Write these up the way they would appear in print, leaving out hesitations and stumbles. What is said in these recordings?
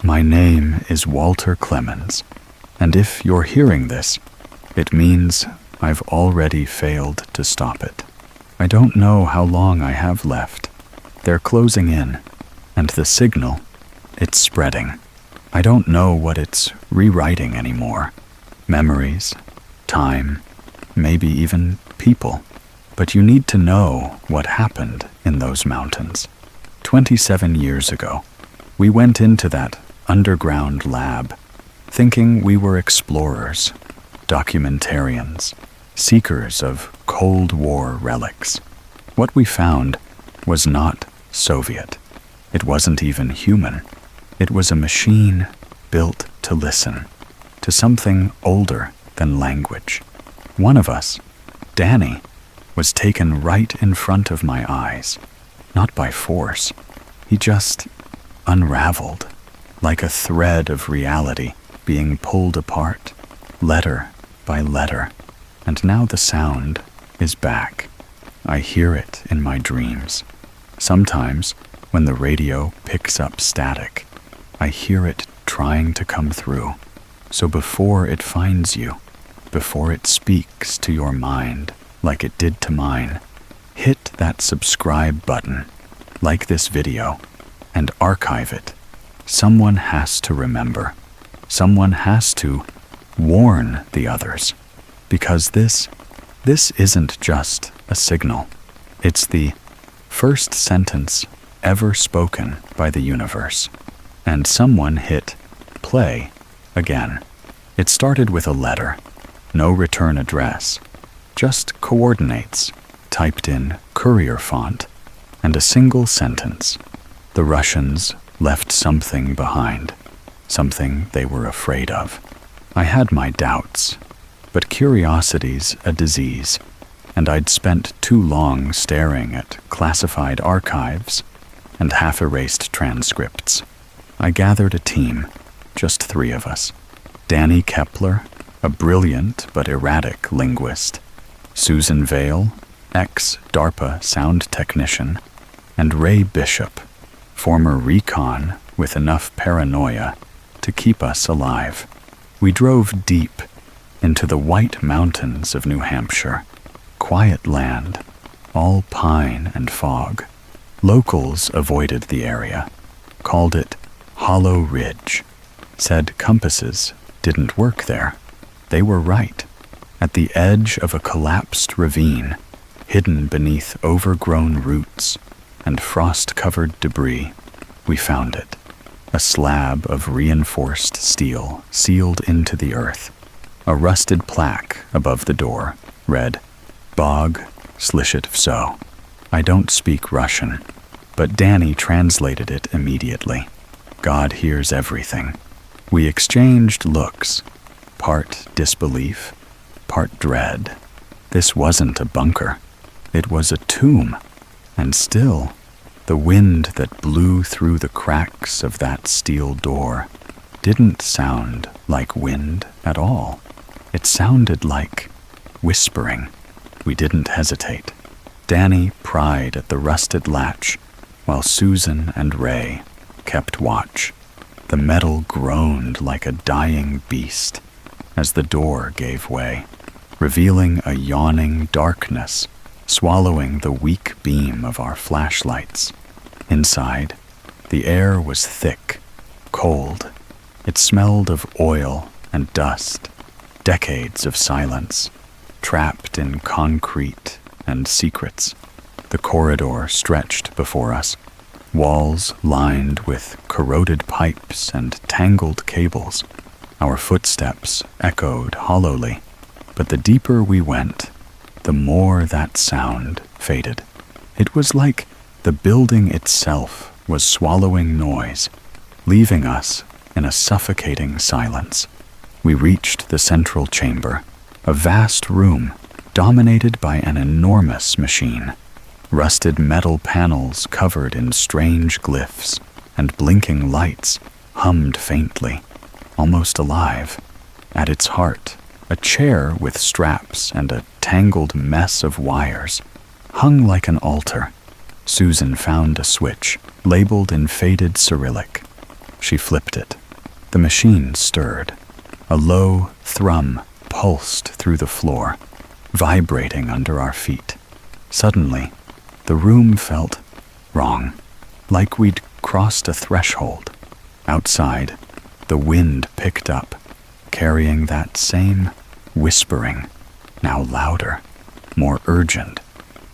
My name is Walter Klemens, and if you're hearing this, it means I've already failed to stop it. I don't know how long I have left. They're closing in, and the signal, it's spreading. I don't know what it's rewriting anymore. Memories, time, maybe even people. But you need to know what happened in those mountains. 27 years ago, we went into that underground lab, thinking we were explorers, documentarians, seekers of Cold War relics. What we found was not Soviet. It wasn't even human. It was a machine built to listen, to something older than language. One of us, Danny, was taken right in front of my eyes, not by force. He just unraveled, like a thread of reality being pulled apart, letter by letter. And now the sound is back. I hear it in my dreams. Sometimes, when the radio picks up static, I hear it trying to come through. So before it finds you, before it speaks to your mind like it did to mine, hit that subscribe button, like this video, and archive it. Someone has to remember. Someone has to warn the others. Because this isn't just a signal. It's the first sentence ever spoken by the universe. And someone hit play again. It started with a letter, no return address, just coordinates typed in courier font, and a single sentence. The Russians left something behind, something they were afraid of. I had my doubts, but curiosity's a disease, and I'd spent too long staring at classified archives and half-erased transcripts. I gathered a team, just 3 of us. Danny Kepler, a brilliant but erratic linguist, Susan Vale, ex-DARPA sound technician, and Ray Bishop, former recon with enough paranoia to keep us alive. We drove deep into the White Mountains of New Hampshire, quiet land, all pine and fog. Locals avoided the area, called it Hollow Ridge, said compasses didn't work there. They were right. At the edge of a collapsed ravine, hidden beneath overgrown roots and frost-covered debris, we found it. A slab of reinforced steel sealed into the earth. A rusted plaque above the door read, Bog Slishit Vso. I don't speak Russian, but Danny translated it immediately. God hears everything. We exchanged looks, part disbelief, part dread. This wasn't a bunker. It was a tomb. And still, the wind that blew through the cracks of that steel door didn't sound like wind at all. It sounded like whispering. We didn't hesitate. Danny pried at the rusted latch, while Susan and Ray kept watch. The metal groaned like a dying beast as the door gave way, revealing a yawning darkness, swallowing the weak beam of our flashlights. Inside, the air was thick, cold. It smelled of oil and dust, decades of silence, trapped in concrete and secrets. The corridor stretched before us, walls lined with corroded pipes and tangled cables. Our footsteps echoed hollowly, but the deeper we went, the more that sound faded. It was like the building itself was swallowing noise, leaving us in a suffocating silence. We reached the central chamber, a vast room dominated by an enormous machine. Rusted metal panels covered in strange glyphs, and blinking lights hummed faintly, almost alive. At its heart, a chair with straps and a tangled mess of wires hung like an altar. Susan found a switch, labeled in faded Cyrillic. She flipped it. The machine stirred. A low thrum pulsed through the floor, vibrating under our feet. Suddenly, the room felt wrong, like we'd crossed a threshold. Outside, the wind picked up, carrying that same whispering, now louder, more urgent.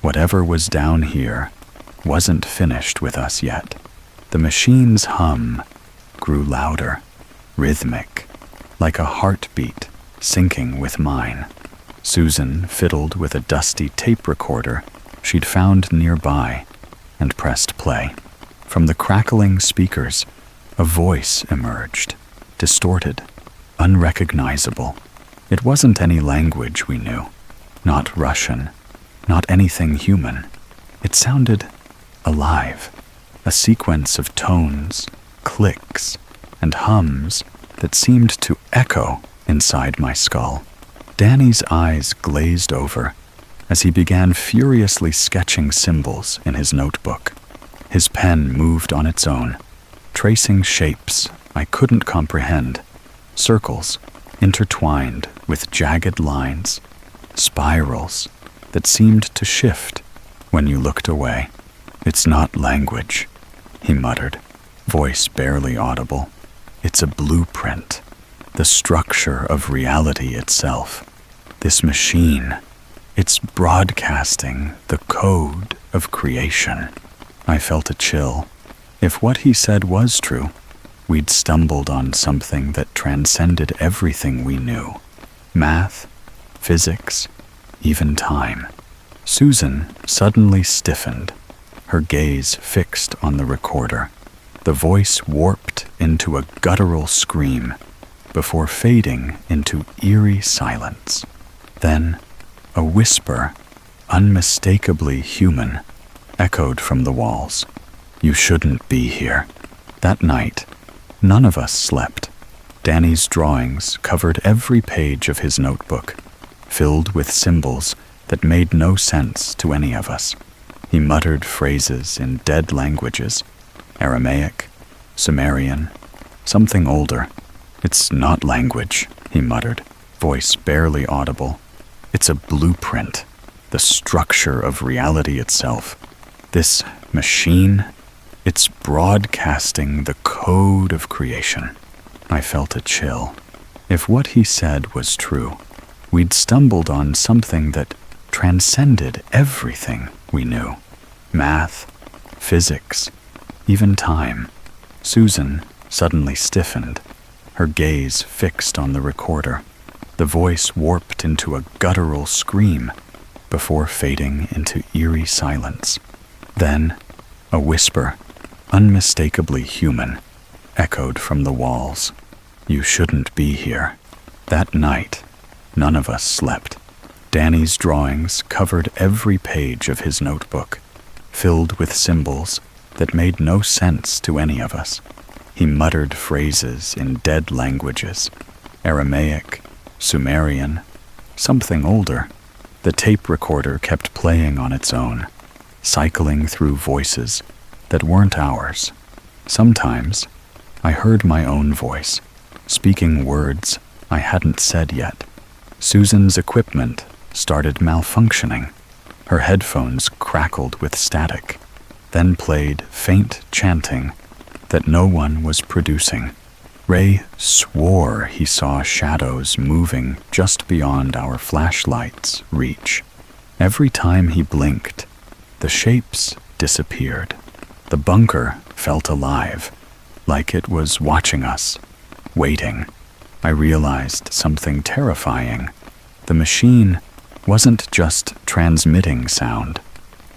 Whatever was down here wasn't finished with us yet. The machine's hum grew louder, rhythmic, like a heartbeat syncing with mine. Susan fiddled with a dusty tape recorder she'd found nearby and pressed play. From the crackling speakers, a voice emerged, distorted, unrecognizable. It wasn't any language we knew, not Russian, not anything human. It sounded alive, a sequence of tones, clicks, and hums that seemed to echo inside my skull. Danny's eyes glazed over as he began furiously sketching symbols in his notebook. His pen moved on its own, tracing shapes I couldn't comprehend, circles intertwined with jagged lines, spirals that seemed to shift when you looked away. "It's not language," he muttered, voice barely audible. "It's a blueprint, the structure of reality itself. This machine, it's broadcasting the code of creation." I felt a chill. If what he said was true, we'd stumbled on something that transcended everything we knew. Math, physics, even time. Susan suddenly stiffened, her gaze fixed on the recorder. The voice warped into a guttural scream before fading into eerie silence. Then, a whisper, unmistakably human, echoed from the walls. "You shouldn't be here." That night, none of us slept. Danny's drawings covered every page of his notebook, filled with symbols that made no sense to any of us. He muttered phrases in dead languages, Aramaic, Sumerian, something older. "It's not language," he muttered, voice barely audible. "It's a blueprint, the structure of reality itself. This machine, it's broadcasting the code of creation." I felt a chill. If what he said was true, we'd stumbled on something that transcended everything we knew. Math, physics, even time. Susan suddenly stiffened, her gaze fixed on the recorder. The voice warped into a guttural scream before fading into eerie silence. Then, a whisper, unmistakably human, echoed from the walls. "You shouldn't be here." That night, none of us slept. Danny's drawings covered every page of his notebook, filled with symbols that made no sense to any of us. He muttered phrases in dead languages, Aramaic, Sumerian, something older. The tape recorder kept playing on its own, cycling through voices that weren't ours. Sometimes, I heard my own voice, speaking words I hadn't said yet. Susan's equipment started malfunctioning. Her headphones crackled with static, then played faint chanting that no one was producing. Ray swore he saw shadows moving just beyond our flashlight's reach. Every time he blinked, the shapes disappeared. The bunker felt alive, like it was watching us, waiting. I realized something terrifying. The machine wasn't just transmitting sound.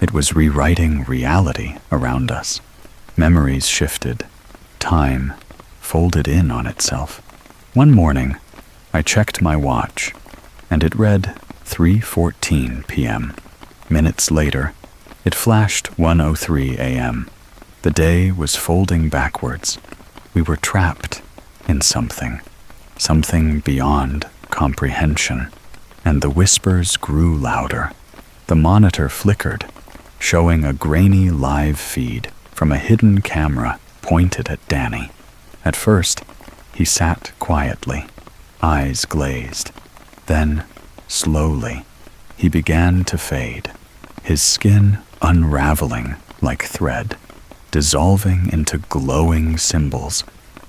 It was rewriting reality around us. Memories shifted. Time folded in on itself. One morning, I checked my watch, and it read 3:14 p.m. Minutes later, it flashed 1:03 a.m. The day was folding backwards. We were trapped in something beyond comprehension, and the whispers grew louder. The monitor flickered, showing a grainy live feed from a hidden camera pointed at Danny. At first, he sat quietly, eyes glazed. Then, slowly, he began to fade, his skin unraveling like thread, dissolving into glowing symbols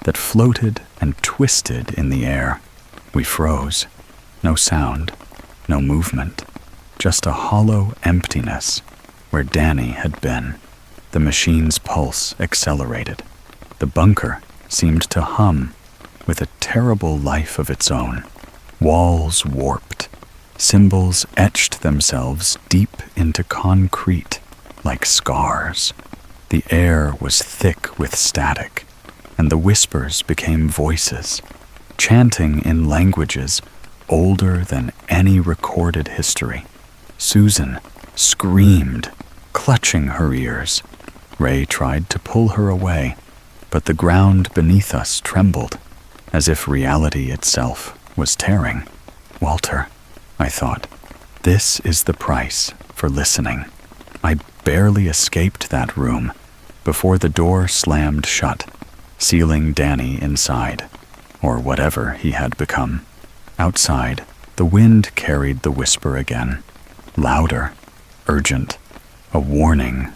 that floated and twisted in the air. We froze. No sound, no movement, just a hollow emptiness where Danny had been. The machine's pulse accelerated. The bunker seemed to hum with a terrible life of its own. Walls warped. Symbols etched themselves deep into concrete like scars. The air was thick with static, and the whispers became voices, chanting in languages older than any recorded history. Susan screamed, clutching her ears. Ray tried to pull her away, but the ground beneath us trembled, as if reality itself was tearing. Walter, I thought, this is the price for listening. I barely escaped that room before the door slammed shut, sealing Danny inside, or whatever he had become. Outside, the wind carried the whisper again, louder, urgent, a warning,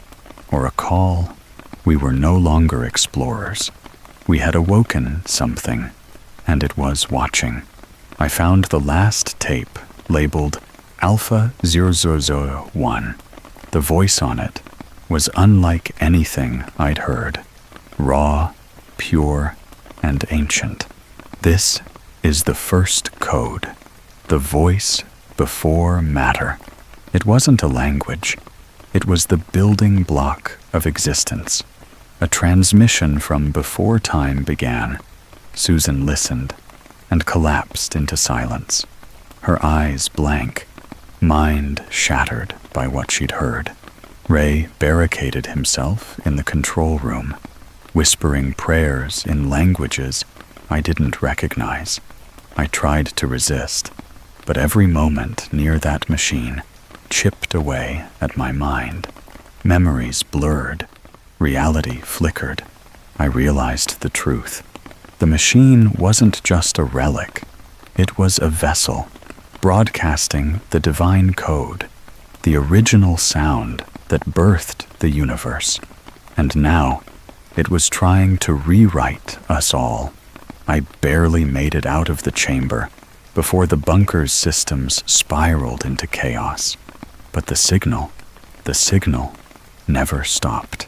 or a call. We were no longer explorers. We had awoken something, and it was watching. I found the last tape, labeled Alpha 0001. The voice on it was unlike anything I'd heard, raw, pure, and ancient. This is the first code, the voice before matter. It wasn't a language. It was the building block of existence, a transmission from before time began. Susan listened and collapsed into silence, her eyes blank, mind shattered by what she'd heard. Ray barricaded himself in the control room, whispering prayers in languages I didn't recognize. I tried to resist, but every moment near that machine chipped away at my mind. Memories blurred, reality flickered. I realized the truth. The machine wasn't just a relic. It was a vessel, broadcasting the divine code, the original sound that birthed the universe. And now, it was trying to rewrite us all. I barely made it out of the chamber before the bunker's systems spiraled into chaos. But the signal never stopped.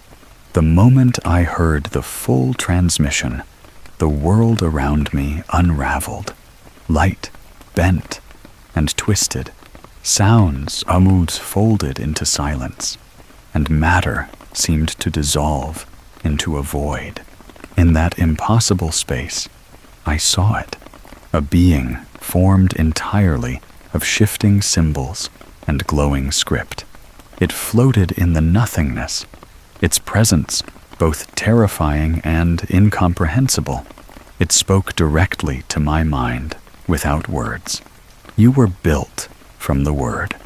The moment I heard the full transmission, the world around me unraveled. Light bent and twisted. Sounds almost folded into silence, and matter seemed to dissolve into a void. In that impossible space, I saw it, a being formed entirely of shifting symbols and glowing script. It floated in the nothingness, its presence both terrifying and incomprehensible. It spoke directly to my mind without words. You were built from the Word.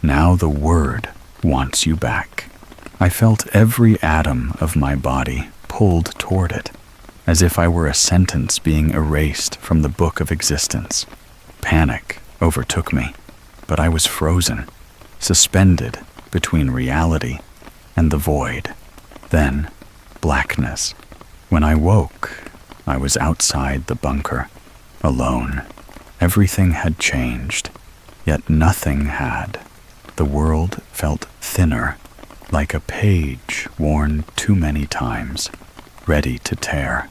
Now the Word wants you back. I felt every atom of my body pulled toward it, as if I were a sentence being erased from the book of existence. Panic overtook me, but I was frozen, suspended between reality and the void. Then, blackness. When I woke, I was outside the bunker, alone. Everything had changed, yet nothing had. The world felt thinner, like a page worn too many times, ready to tear.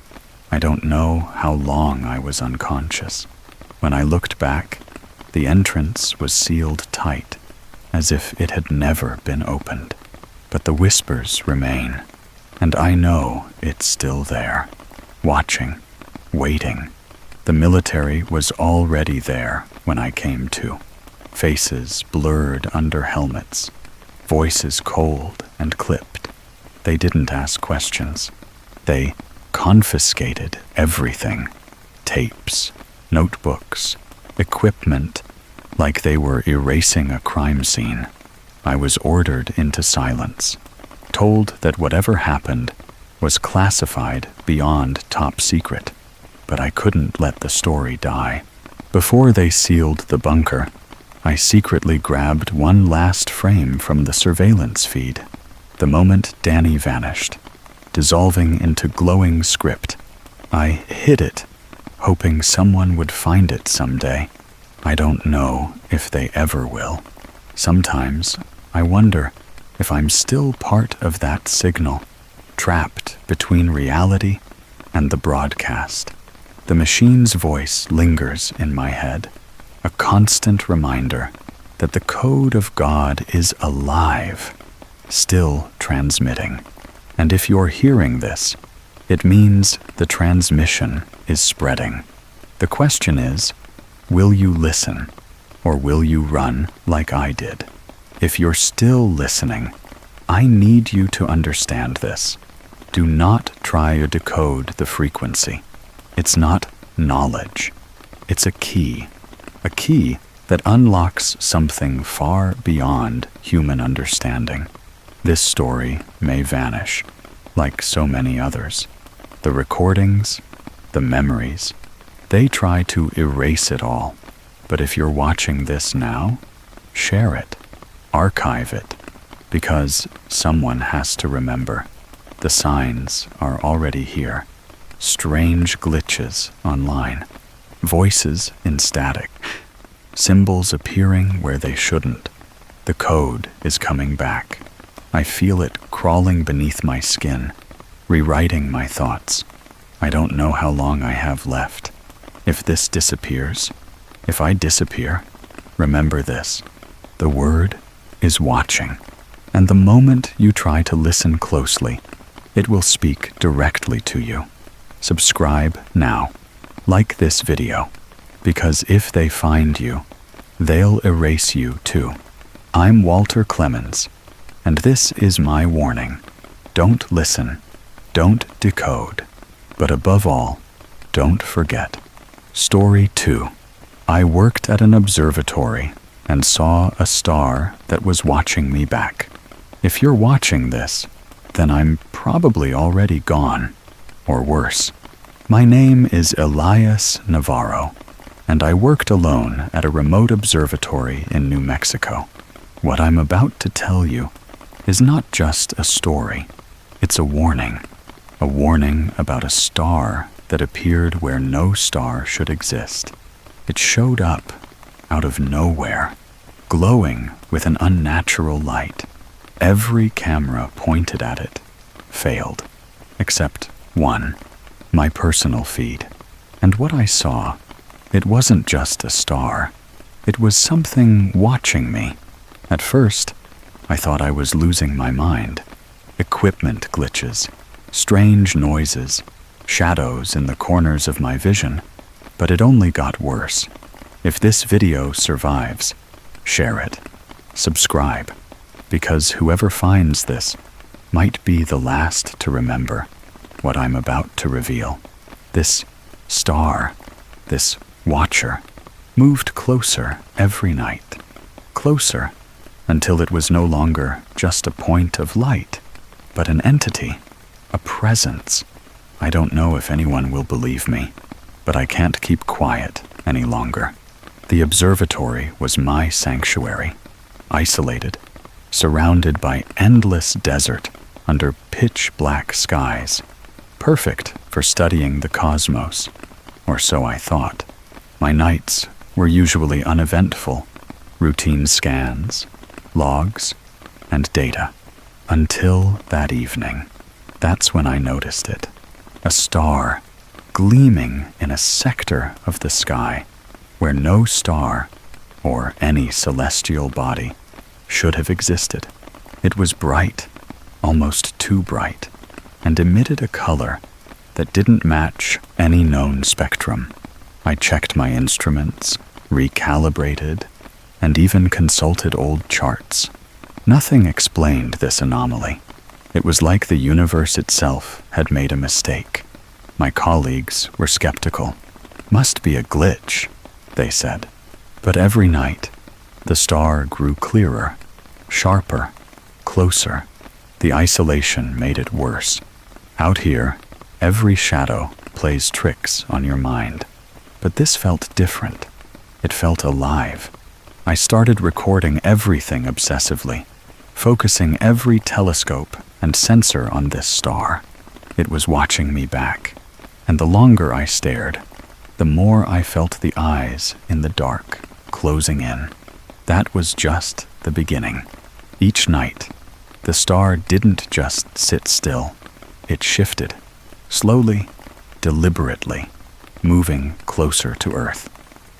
I don't know how long I was unconscious. When I looked back, the entrance was sealed tight, as if it had never been opened. But the whispers remain, and I know it's still there, watching, waiting. The military was already there when I came to. Faces blurred under helmets, voices cold and clipped. They didn't ask questions. They confiscated everything. Tapes, notebooks, equipment, like they were erasing a crime scene. I was ordered into silence, told that whatever happened was classified beyond top secret, but I couldn't let the story die. Before they sealed the bunker, I secretly grabbed one last frame from the surveillance feed. The moment Danny vanished, dissolving into glowing script, I hid it, hoping someone would find it someday. I don't know if they ever will. Sometimes I wonder if I'm still part of that signal, trapped between reality and the broadcast. The machine's voice lingers in my head, a constant reminder that the code of God is alive, still transmitting. And if you're hearing this, it means the transmission is spreading. The question is, will you listen, or will you run like I did? If you're still listening, I need you to understand this. Do not try to decode the frequency. It's not knowledge. It's a key that unlocks something far beyond human understanding. This story may vanish, like so many others. The recordings, the memories, they try to erase it all. But if you're watching this now, share it, archive it, because someone has to remember. The signs are already here. Strange glitches online, voices in static, symbols appearing where they shouldn't. The code is coming back. I feel it crawling beneath my skin, rewriting my thoughts. I don't know how long I have left. If this disappears, if I disappear, remember this. The word is watching, and the moment you try to listen closely, it will speak directly to you. Subscribe now. Like this video, because if they find you, they'll erase you too. I'm Walter Klemens, and this is my warning. Don't listen, don't decode, but above all, don't forget. Story 2. I worked at an observatory and saw a star that was watching me back. If you're watching this, then I'm probably already gone, or worse. My name is Elias Navarro, and I worked alone at a remote observatory in New Mexico. What I'm about to tell you is not just a story. It's a warning about a star that appeared where no star should exist. It showed up out of nowhere, glowing with an unnatural light. Every camera pointed at it failed, except one, my personal feed. And what I saw, it wasn't just a star. It was something watching me. At first, I thought I was losing my mind. Equipment glitches, strange noises, shadows in the corners of my vision. But it only got worse. If this video survives, share it. Subscribe, because whoever finds this might be the last to remember what I'm about to reveal. This star, this watcher, moved closer every night. Closer, until it was no longer just a point of light, but an entity, a presence. I don't know if anyone will believe me, but I can't keep quiet any longer. The observatory was my sanctuary, isolated, surrounded by endless desert under pitch-black skies. Perfect for studying the cosmos, or so I thought. My nights were usually uneventful, routine scans, logs, and data, until that evening. That's when I noticed it. A star gleaming in a sector of the sky where no star or any celestial body should have existed. It was bright, almost too bright, and emitted a color that didn't match any known spectrum. I checked my instruments, recalibrated, and even consulted old charts. Nothing explained this anomaly. It was like the universe itself had made a mistake. My colleagues were skeptical. Must be a glitch, they said. But every night, the star grew clearer, sharper, closer. The isolation made it worse. Out here, every shadow plays tricks on your mind. But this felt different. It felt alive. I started recording everything obsessively, focusing every telescope and sensor on this star. It was watching me back, and the longer I stared, the more I felt the eyes in the dark closing in. That was just the beginning. Each night, the star didn't just sit still. It shifted, slowly, deliberately, moving closer to Earth.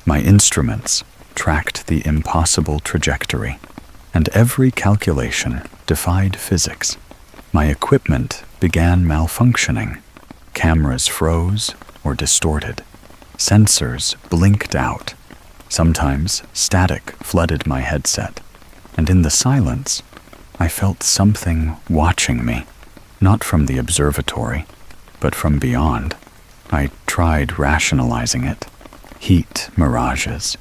My instruments tracked the impossible trajectory, and every calculation defied physics. My equipment began malfunctioning. Cameras froze or distorted. Sensors blinked out. Sometimes static flooded my headset, and in the silence, I felt something watching me, not from the observatory, but from beyond. I tried rationalizing it. Heat mirages,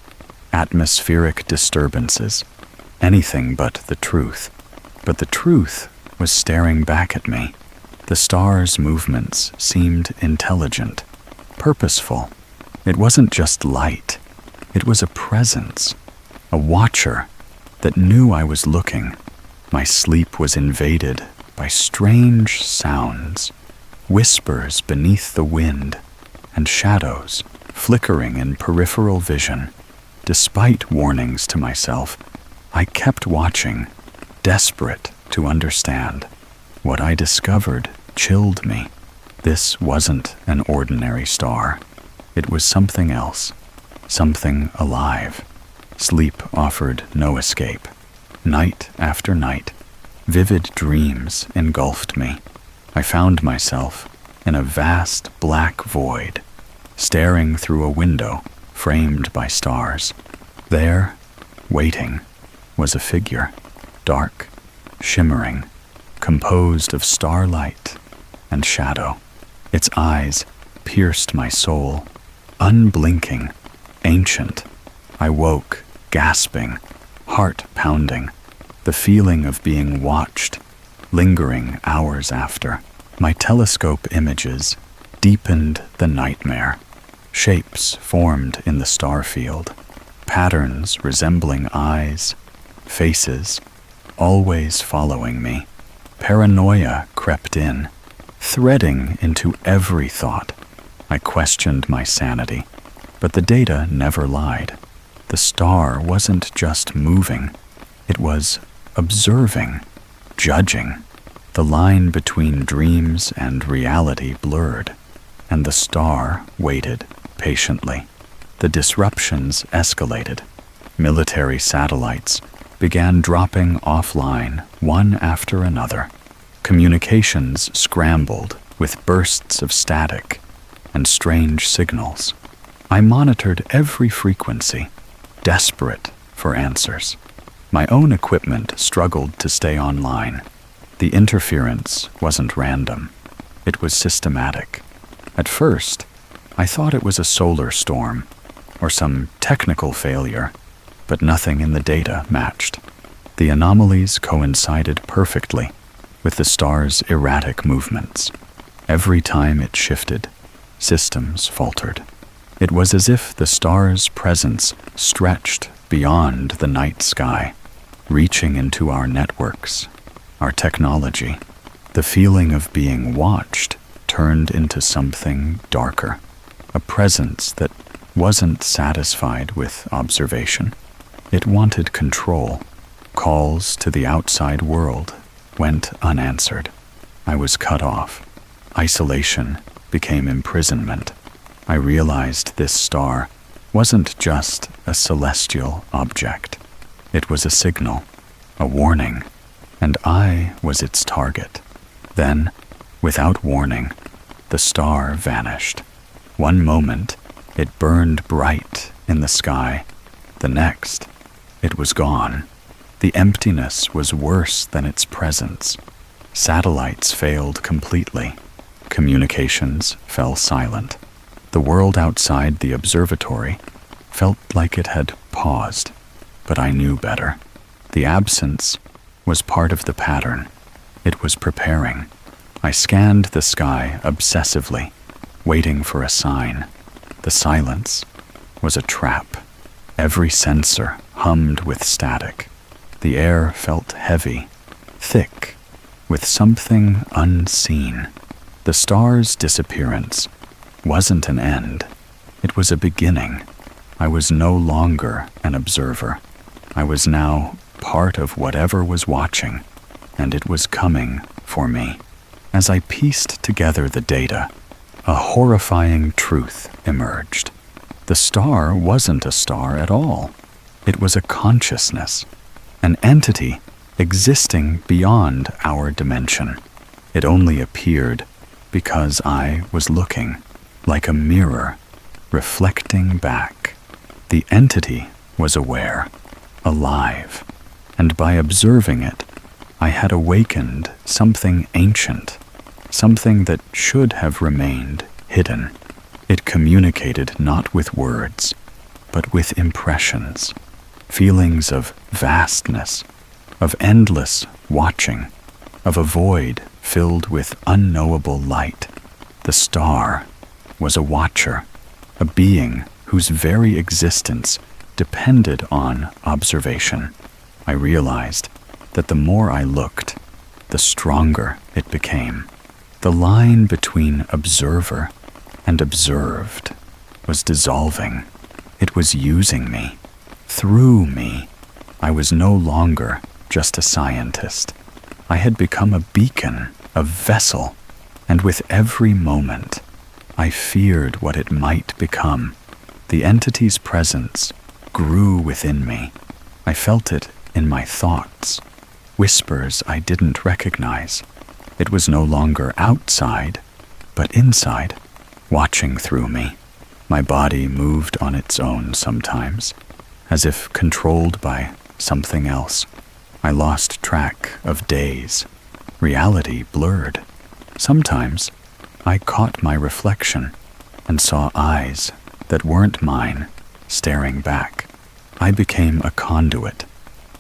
atmospheric disturbances, anything but the truth. But the truth was staring back at me. The star's movements seemed intelligent, purposeful. It wasn't just light. It was a presence, a watcher that knew I was looking. My sleep was invaded by strange sounds, whispers beneath the wind, and shadows flickering in peripheral vision. Despite warnings to myself, I kept watching, desperate to understand. What I discovered chilled me. This wasn't an ordinary star. It was something else, something alive. Sleep offered no escape. Night after night, vivid dreams engulfed me. I found myself in a vast black void, staring through a window framed by stars. There, waiting, was a figure, dark, shimmering, composed of starlight and shadow. Its eyes pierced my soul, unblinking, ancient. I woke, gasping, heart pounding, the feeling of being watched, lingering hours after. My telescope images deepened the nightmare. Shapes formed in the star field, patterns resembling eyes, faces, always following me. Paranoia crept in, threading into every thought. I questioned my sanity, but the data never lied. The star wasn't just moving, it was observing, judging. The line between dreams and reality blurred, and the star waited patiently. The disruptions escalated. Military satellites began dropping offline one after another. Communications scrambled with bursts of static and strange signals. I monitored every frequency, desperate for answers. My own equipment struggled to stay online. The interference wasn't random. It was systematic. At first, I thought it was a solar storm or some technical failure, but nothing in the data matched. The anomalies coincided perfectly with the star's erratic movements. Every time it shifted, systems faltered. It was as if the star's presence stretched beyond the night sky, reaching into our networks, our technology. The feeling of being watched turned into something darker, a presence that wasn't satisfied with observation. It wanted control. Calls to the outside world went unanswered. I was cut off. Isolation became imprisonment. I realized this star wasn't just a celestial object. It was a signal, a warning, and I was its target. Then, without warning, the star vanished. One moment, it burned bright in the sky. The next, it was gone. The emptiness was worse than its presence. Satellites failed completely. Communications fell silent. The world outside the observatory felt like it had paused, but I knew better. The absence was part of the pattern. It was preparing, I scanned the sky obsessively, waiting for a sign. The silence was a trap. Every sensor hummed with static. The air felt heavy, thick, with something unseen. The star's disappearance wasn't an end. It was a beginning. I was no longer an observer. I was now part of whatever was watching, and it was coming for me. As I pieced together the data, a horrifying truth emerged. The star wasn't a star at all. It was a consciousness, an entity existing beyond our dimension. It only appeared because I was looking, like a mirror, reflecting back. The entity was aware, alive, and by observing it, I had awakened something ancient, something that should have remained hidden. It communicated not with words, but with impressions, feelings of vastness, of endless watching, of a void filled with unknowable light. The star was a watcher, a being whose very existence depended on observation. I realized that the more I looked, the stronger it became. The line between observer and observed was dissolving. It was using me, through me. I was no longer just a scientist. I had become a beacon, a vessel, and with every moment, I feared what it might become. The entity's presence grew within me. I felt it in my thoughts, whispers I didn't recognize. It was no longer outside, but inside, watching through me. My body moved on its own sometimes, as if controlled by something else. I lost track of days. Reality blurred. Sometimes I caught my reflection and saw eyes that weren't mine staring back. I became a conduit,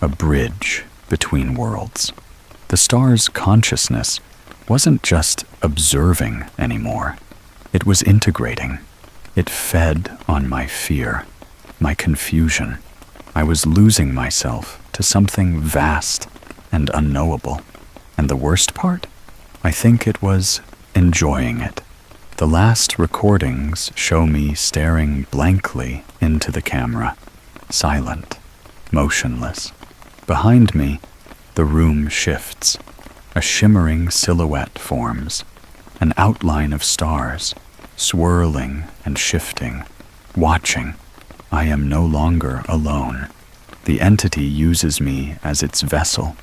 a bridge between worlds. The star's consciousness wasn't just observing anymore. It was integrating. It fed on my fear, my confusion. I was losing myself to something vast and unknowable. And the worst part? I think it was enjoying it. The last recordings show me staring blankly into the camera, silent, motionless. Behind me, the room shifts. A shimmering silhouette forms, an outline of stars, swirling and shifting, watching. I am no longer alone. The entity uses me as its vessel.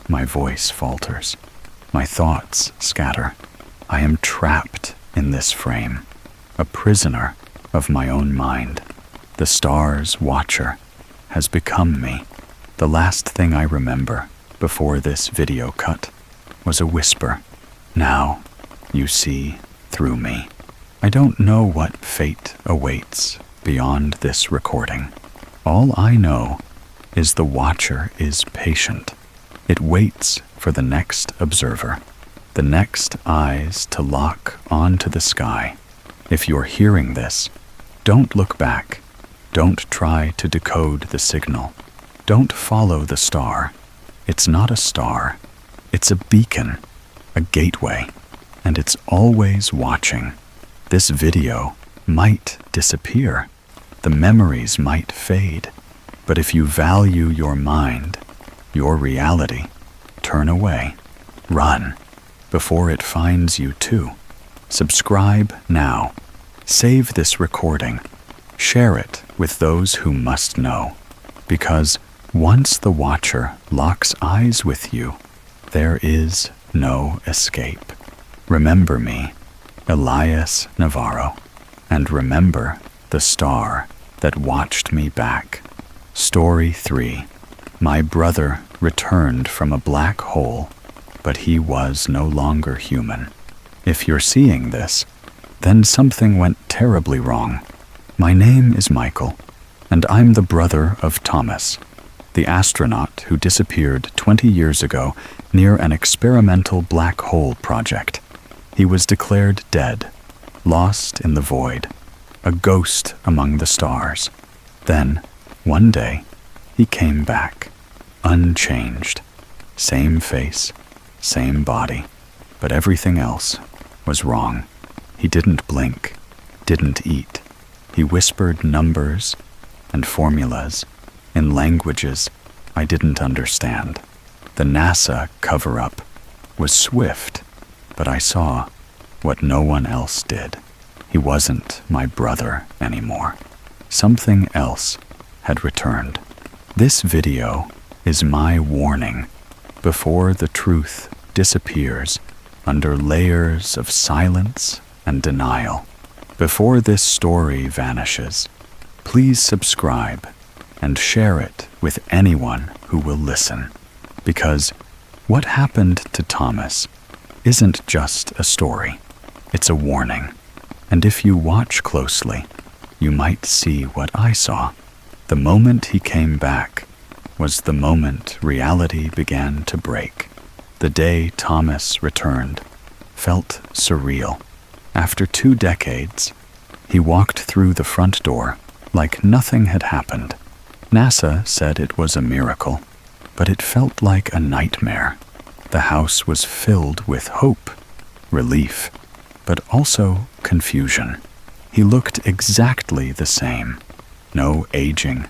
My voice falters. My thoughts scatter. I am trapped in this frame, a prisoner of my own mind. The star's watcher has become me. The last thing I remember before this video cut was a whisper. Now you see through me. I don't know what fate awaits beyond this recording. All I know is the watcher is patient. It waits for the next observer, the next eyes to lock onto the sky. If you're hearing this, don't look back. Don't try to decode the signal. Don't follow the star. It's not a star. It's a beacon, a gateway, and it's always watching. This video might disappear. The memories might fade. But if you value your mind, your reality, turn away. Run before it finds you too. Subscribe now. Save this recording. Share it with those who must know. Because once the watcher locks eyes with you, there is no escape. Remember me, Elias Navarro, and remember the star that watched me back. Story 3. My brother returned from a black hole, but he was no longer human. If you're seeing this, then something went terribly wrong. My name is Michael, and I'm the brother of Thomas, the astronaut who disappeared 20 years ago near an experimental black hole project. He was declared dead, lost in the void, a ghost among the stars. Then, one day, he came back, unchanged. Same face, same body, but everything else was wrong. He didn't blink, didn't eat. He whispered numbers and formulas in languages I didn't understand. The NASA cover-up was swift, but I saw what no one else did. He wasn't my brother anymore. Something else had returned. This video is my warning before the truth disappears under layers of silence and denial. Before this story vanishes, please subscribe and share it with anyone who will listen. Because what happened to Thomas isn't just a story, it's a warning. And if you watch closely, you might see what I saw. The moment he came back was the moment reality began to break. The day Thomas returned felt surreal. After 2 decades, he walked through the front door like nothing had happened. NASA said it was a miracle, but it felt like a nightmare. The house was filled with hope, relief, but also confusion. He looked exactly the same. No aging,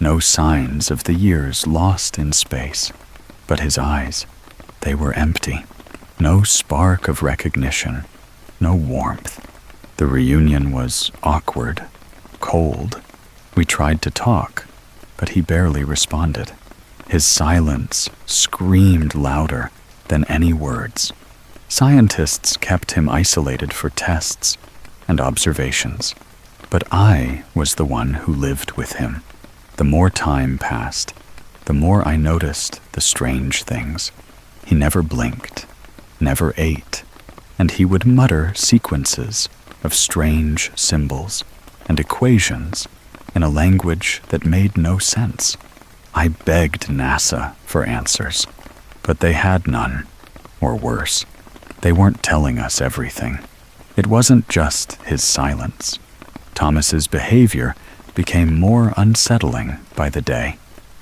no signs of the years lost in space. But his eyes, they were empty. No spark of recognition, no warmth. The reunion was awkward, cold. We tried to talk, but he barely responded. His silence screamed louder than any words. Scientists kept him isolated for tests and observations, but I was the one who lived with him. The more time passed, the more I noticed the strange things. He never blinked, never ate, and he would mutter sequences of strange symbols and equations in a language that made no sense. I begged NASA for answers, but they had none, or worse, they weren't telling us everything. It wasn't just his silence. Thomas's behavior became more unsettling by the day.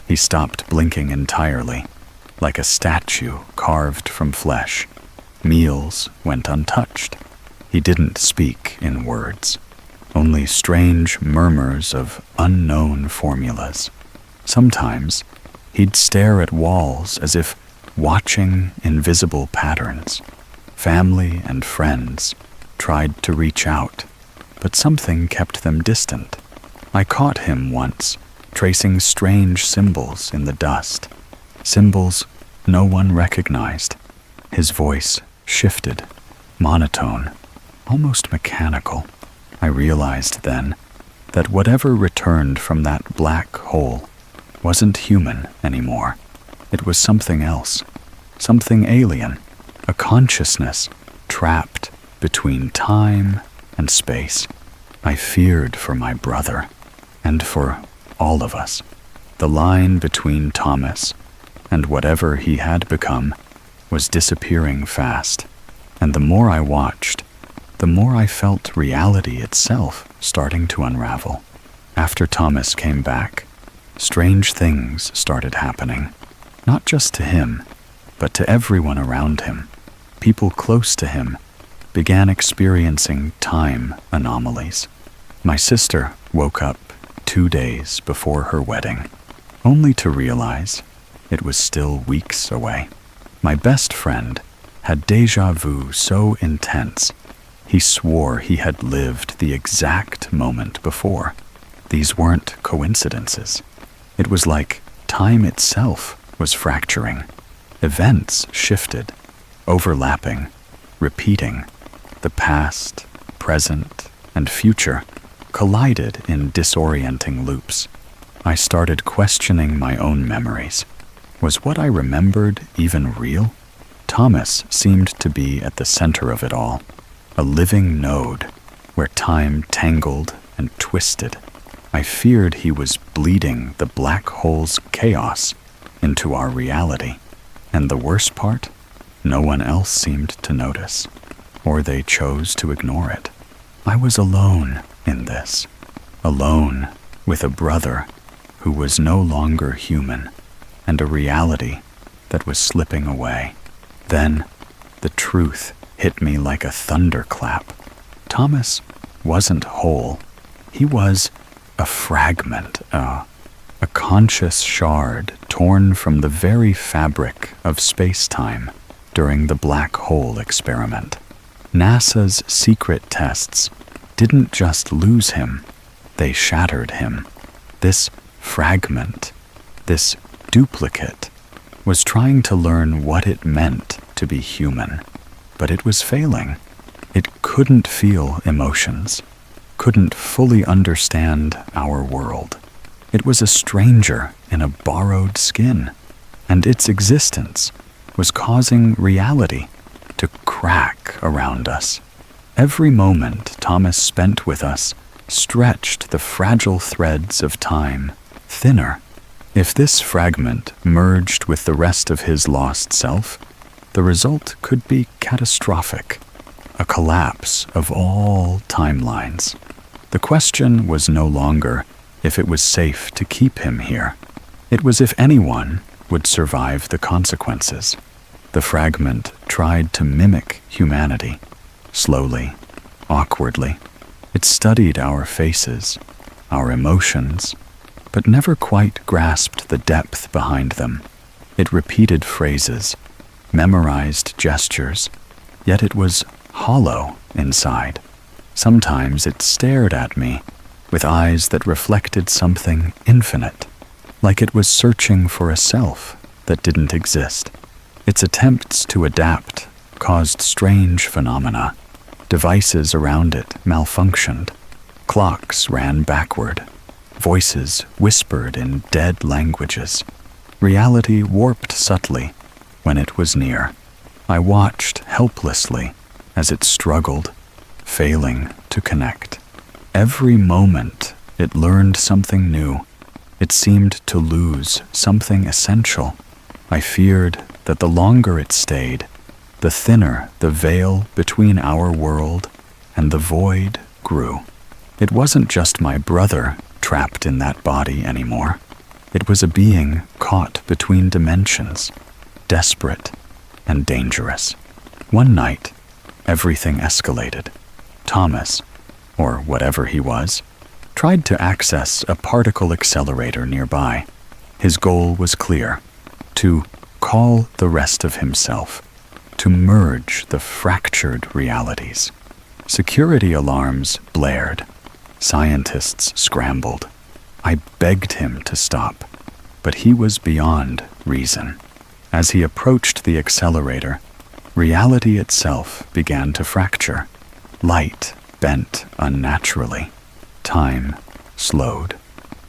He stopped blinking entirely, like a statue carved from flesh. Meals went untouched. He didn't speak in words, only strange murmurs of unknown formulas. Sometimes he'd stare at walls as if watching invisible patterns. Family and friends tried to reach out, but something kept them distant. I caught him once, tracing strange symbols in the dust, symbols no one recognized. His voice shifted, monotone, almost mechanical. I realized then that whatever returned from that black hole wasn't human anymore. It was something else, something alien, a consciousness trapped between time and space. I feared for my brother, and for all of us. The line between Thomas and whatever he had become was disappearing fast, and the more I watched, the more I felt reality itself starting to unravel. After Thomas came back, strange things started happening, not just to him, but to everyone around him. People close to him began experiencing time anomalies. My sister woke up 2 days before her wedding, only to realize it was still weeks away. My best friend had déjà vu so intense, he swore he had lived the exact moment before. These weren't coincidences. It was like time itself was fracturing. Events shifted, overlapping, repeating. The past, present, and future collided in disorienting loops. I started questioning my own memories. Was what I remembered even real? Thomas seemed to be at the center of it all, a living node where time tangled and twisted. I feared he was bleeding the black hole's chaos into our reality. And the worst part? No one else seemed to notice. or they chose to ignore it. I was alone in this, alone with a brother who was no longer human, and a reality that was slipping away. Then, the truth hit me like a thunderclap. Thomas wasn't whole. He was a fragment, a conscious shard torn from the very fabric of space-time during the black hole experiment. NASA's secret tests didn't just lose him, they shattered him. This fragment, this duplicate, was trying to learn what it meant to be human, but it was failing. It couldn't feel emotions, couldn't fully understand our world. It was a stranger in a borrowed skin, and its existence was causing reality to crack around us. Every moment Thomas spent with us stretched the fragile threads of time thinner. If this fragment merged with the rest of his lost self, the result could be catastrophic, a collapse of all timelines. The question was no longer if it was safe to keep him here. It was if anyone would survive the consequences. The fragment tried to mimic humanity, slowly, awkwardly. It studied our faces, our emotions, but never quite grasped the depth behind them. It repeated phrases, memorized gestures, yet it was hollow inside. Sometimes it stared at me with eyes that reflected something infinite, like it was searching for a self that didn't exist. Its attempts to adapt caused strange phenomena. Devices around it malfunctioned. Clocks ran backward. Voices whispered in dead languages. Reality warped subtly when it was near. I watched helplessly as it struggled, failing to connect. Every moment it learned something new. It seemed to lose something essential. I feared that the longer it stayed, the thinner the veil between our world and the void grew. It wasn't just my brother trapped in that body anymore. It was a being caught between dimensions, desperate and dangerous. One night, everything escalated. Thomas, or whatever he was, tried to access a particle accelerator nearby. His goal was clear: to call the rest of himself, to merge the fractured realities. Security alarms blared. Scientists scrambled. I begged him to stop, but he was beyond reason. As he approached the accelerator, reality itself began to fracture. Light bent unnaturally. Time slowed,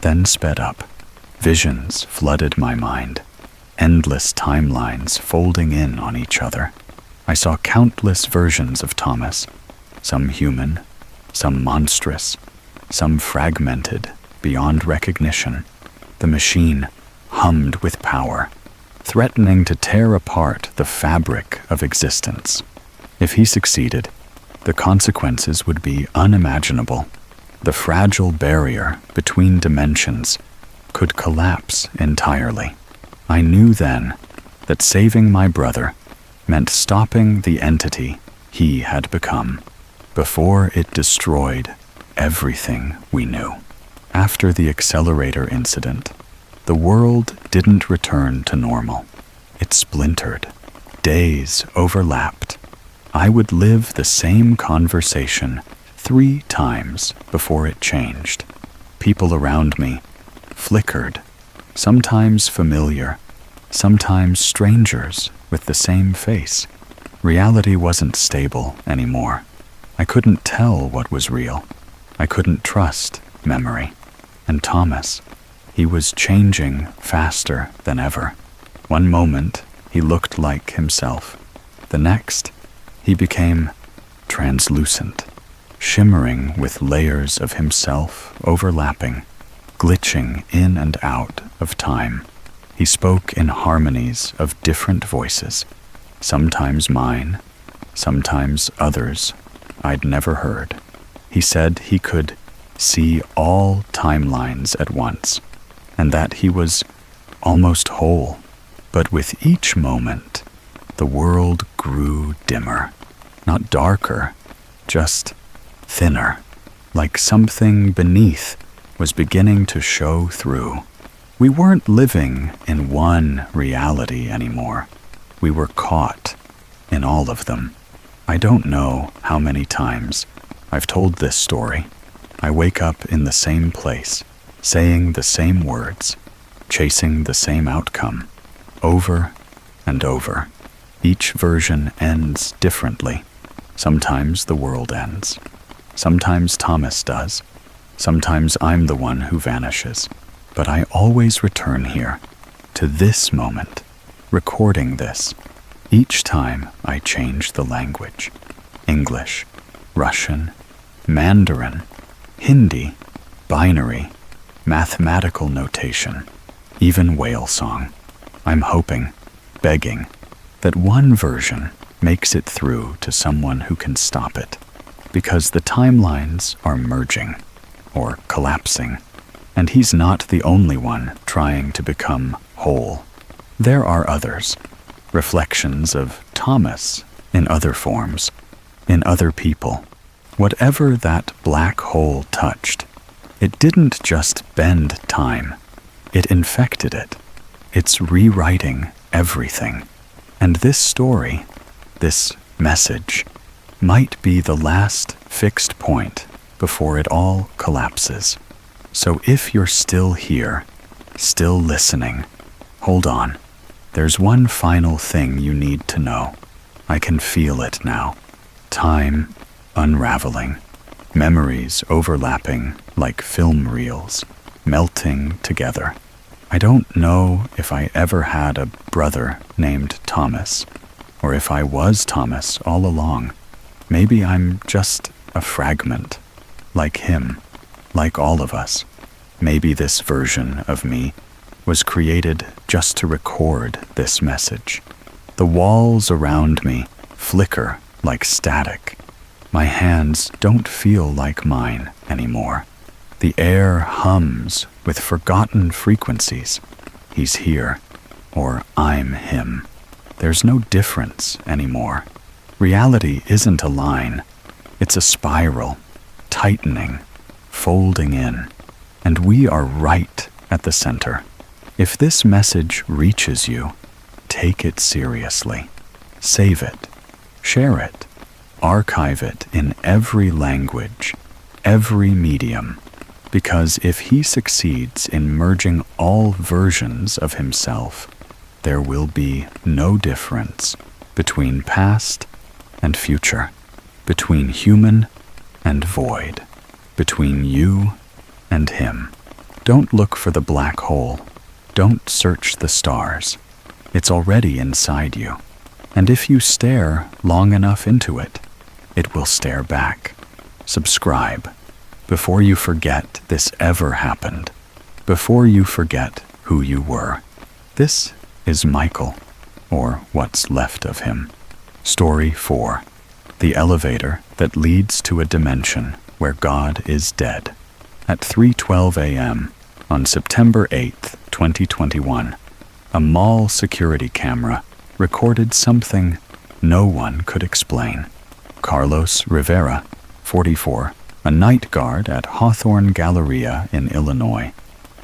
then sped up. Visions flooded my mind, endless timelines folding in on each other. I saw countless versions of Thomas, some human, some monstrous, some fragmented beyond recognition. The machine hummed with power, threatening to tear apart the fabric of existence. If he succeeded, the consequences would be unimaginable. The fragile barrier between dimensions could collapse entirely. I knew then that saving my brother meant stopping the entity he had become before it destroyed everything we knew. After the accelerator incident, the world didn't return to normal. It splintered. Days overlapped. I would live the same conversation 3 times before it changed. People around me flickered, sometimes familiar, sometimes strangers with the same face. Reality wasn't stable anymore. I couldn't tell what was real. I couldn't trust memory. And Thomas, he was changing faster than ever. One moment, he looked like himself. The next, he became translucent, shimmering with layers of himself overlapping, glitching in and out of time. He spoke in harmonies of different voices, sometimes mine, sometimes others I'd never heard. He said he could see all timelines at once, and that he was almost whole. But with each moment, the world grew dimmer, not darker, just thinner, like something beneath was beginning to show through. We weren't living in one reality anymore. We were caught in all of them. I don't know how many times I've told this story. I wake up in the same place, saying the same words, chasing the same outcome, over and over. Each version ends differently. Sometimes the world ends. Sometimes Thomas does. Sometimes I'm the one who vanishes. But I always return here, to this moment, recording this. Each time I change the language. English, Russian, Mandarin, Hindi, binary, mathematical notation, even whale song. I'm hoping, begging, that one version makes it through to someone who can stop it, because the timelines are merging or collapsing, and he's not the only one trying to become whole. There are others, reflections of Thomas in other forms, in other people. Whatever that black hole touched, it didn't just bend time, it infected it. It's rewriting everything. And this story, this message, might be the last fixed point before it all collapses. So if you're still here, still listening, hold on. There's one final thing you need to know. I can feel it now. Time unraveling. Memories overlapping like film reels, melting together. I don't know if I ever had a brother named Thomas, or if I was Thomas all along. Maybe I'm just a fragment, like him, like all of us. Maybe this version of me was created just to record this message. The walls around me flicker like static. My hands don't feel like mine anymore. The air hums with forgotten frequencies. He's here, or I'm him. There's no difference anymore. Reality isn't a line. It's a spiral, tightening, folding in, and we are right at the center. If this message reaches you, take it seriously. Save it. Share it. Archive it in every language, every medium, because if he succeeds in merging all versions of himself, there will be no difference between past and future, between human and void, between you and him. Don't look for the black hole. Don't search the stars. It's already inside you. And if you stare long enough into it, it will stare back. Subscribe before you forget this ever happened, before you forget who you were. This is Michael, or what's left of him. Story 4. The elevator that leads to a dimension where God is dead. At 3:12 a.m. on September 8th, 2021, a mall security camera recorded something no one could explain. Carlos Rivera, 44, a night guard at Hawthorne Galleria in Illinois,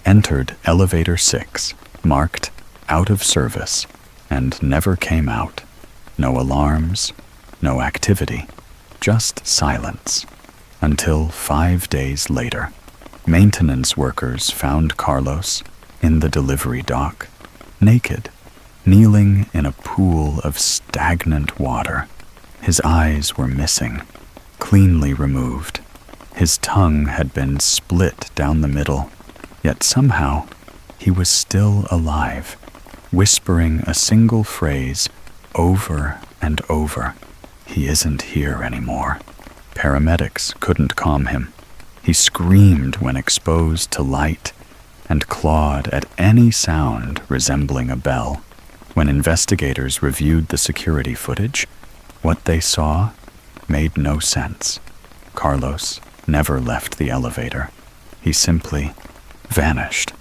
entered Elevator 6, marked out of service, and never came out. No alarms, no activity, just silence. Until 5 days later, maintenance workers found Carlos in the delivery dock, naked, kneeling in a pool of stagnant water. His eyes were missing, cleanly removed. His tongue had been split down the middle, yet somehow he was still alive, whispering a single phrase over and over. He isn't here anymore. Paramedics couldn't calm him. He screamed when exposed to light and clawed at any sound resembling a bell. When investigators reviewed the security footage, What they saw made no sense. Carlos never left the elevator. He simply vanished.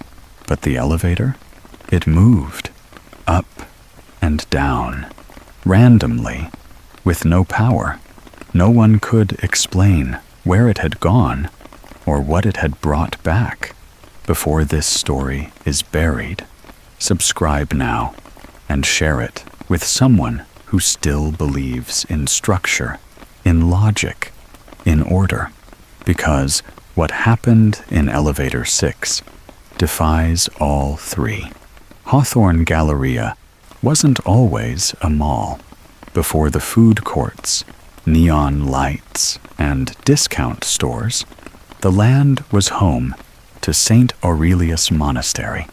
But the elevator? It moved, up and down, randomly, with no power. No one could explain where it had gone or what it had brought back. Before this story is buried, subscribe now and share it with someone who still believes in structure, in logic, in order. Because what happened in Elevator 6 defies all three. Hawthorne Galleria wasn't always a mall. Before the food courts, neon lights, and discount stores, the land was home to St. Aurelius Monastery,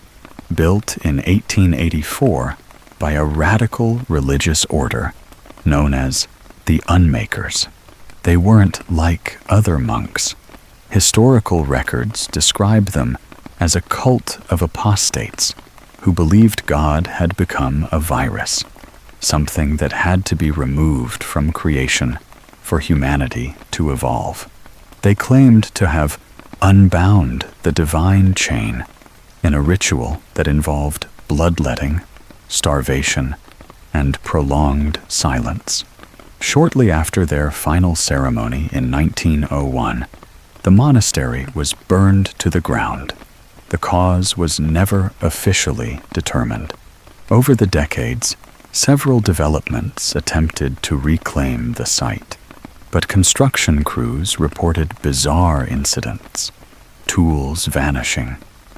built in 1884 by a radical religious order known as the Unmakers. They weren't like other monks. Historical records describe them as a cult of apostates who believed God had become a virus, something that had to be removed from creation for humanity to evolve. They claimed to have unbound the divine chain in a ritual that involved bloodletting, starvation, and prolonged silence. Shortly after their final ceremony in 1901, the monastery was burned to the ground. The cause was never officially determined. Over the decades, several developments attempted to reclaim the site, but construction crews reported bizarre incidents: tools vanishing,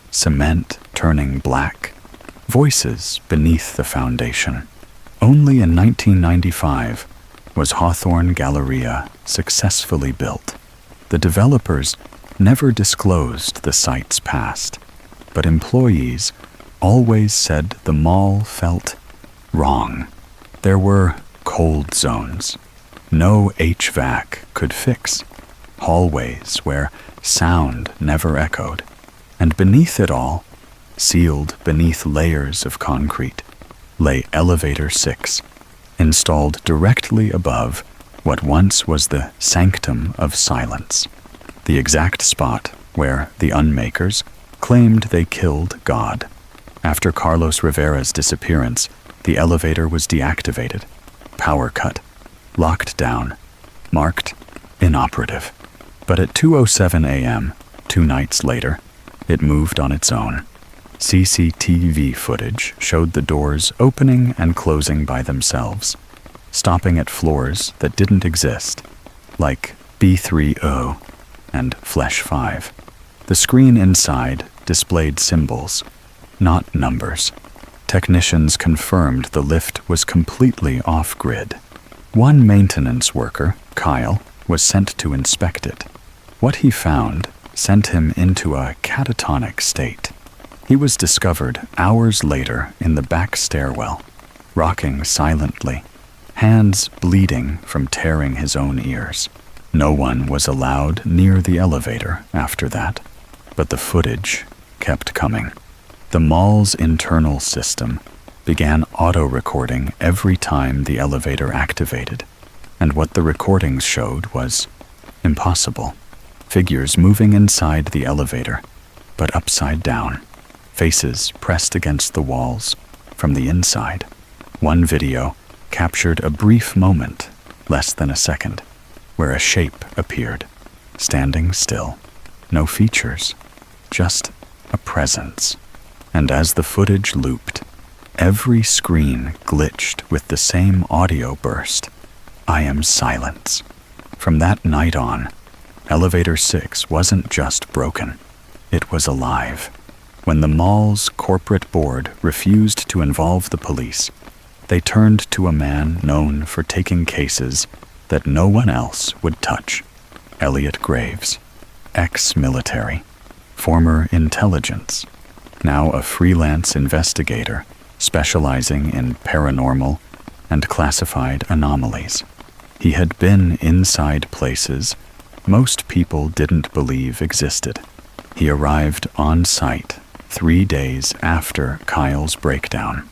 cement turning black, voices beneath the foundation. Only in 1995 was Hawthorne Galleria successfully built. The developers never disclosed the site's past, but employees always said the mall felt wrong. There were cold zones no HVAC could fix, hallways where sound never echoed, and beneath it all, sealed beneath layers of concrete, lay Elevator 6, installed directly above what once was the sanctum of silence, the exact spot where the Unmakers claimed they killed God. After Carlos Rivera's disappearance, the elevator was deactivated, power cut, locked down, marked inoperative. But at 2:07 a.m., 2 nights later, it moved on its own. CCTV footage showed the doors opening and closing by themselves, stopping at floors that didn't exist, like B30 and Flesh 5. The screen inside displayed symbols, not numbers. Technicians confirmed the lift was completely off-grid. One maintenance worker, Kyle, was sent to inspect it. What he found sent him into a catatonic state. He was discovered hours later in the back stairwell, rocking silently, hands bleeding from tearing his own ears. No one was allowed near the elevator after that, but the footage kept coming. The mall's internal system began auto-recording every time the elevator activated, and what the recordings showed was impossible. Figures moving inside the elevator, but upside down, faces pressed against the walls from the inside. One video captured a brief moment, less than a second, where a shape appeared, standing still. No features, just a presence. And as the footage looped, every screen glitched with the same audio burst. I am silence. From that night on, Elevator 6 wasn't just broken, it was alive. When the mall's corporate board refused to involve the police, they turned to a man known for taking cases that no one else would touch. Elliot Graves, ex-military, former intelligence, now a freelance investigator specializing in paranormal and classified anomalies. He had been inside places most people didn't believe existed. He arrived on site 3 days after Kyle's breakdown,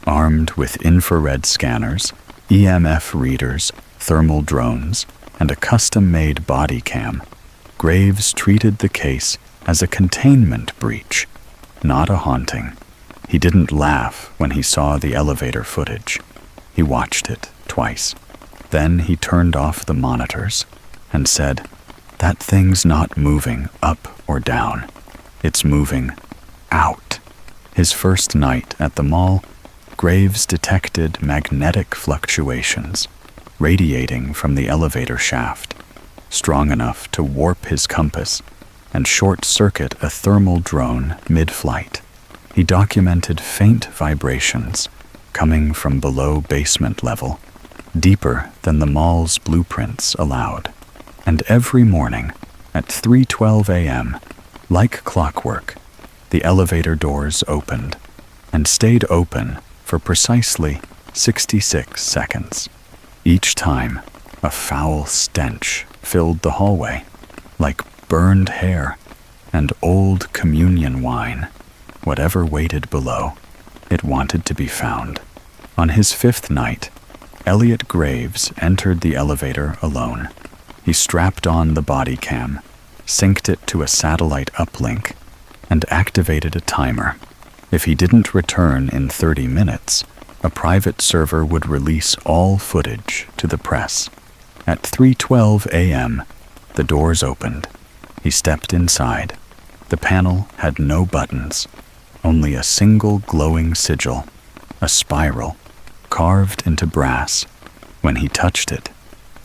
armed with infrared scanners, EMF readers, thermal drones, and a custom-made body cam, Graves treated the case as a containment breach, not a haunting. He didn't laugh when he saw the elevator footage. He watched it twice. Then he turned off the monitors and said, "That thing's not moving up or down. It's moving out." His first night at the mall, Graves detected magnetic fluctuations radiating from the elevator shaft, strong enough to warp his compass and short-circuit a thermal drone mid-flight. He documented faint vibrations coming from below basement level, deeper than the mall's blueprints allowed. And every morning at 3:12 a.m., like clockwork, the elevator doors opened and stayed open for precisely 66 seconds. Each time, a foul stench filled the hallway, like burned hair and old communion wine. Whatever waited below, it wanted to be found. On his fifth night, Elliot Graves entered the elevator alone. He strapped on the body cam, synced it to a satellite uplink, and activated a timer. If he didn't return in 30 minutes, a private server would release all footage to the press. At 3:12 a.m., the doors opened. He stepped inside. The panel had no buttons, only a single glowing sigil, a spiral, carved into brass. When he touched it,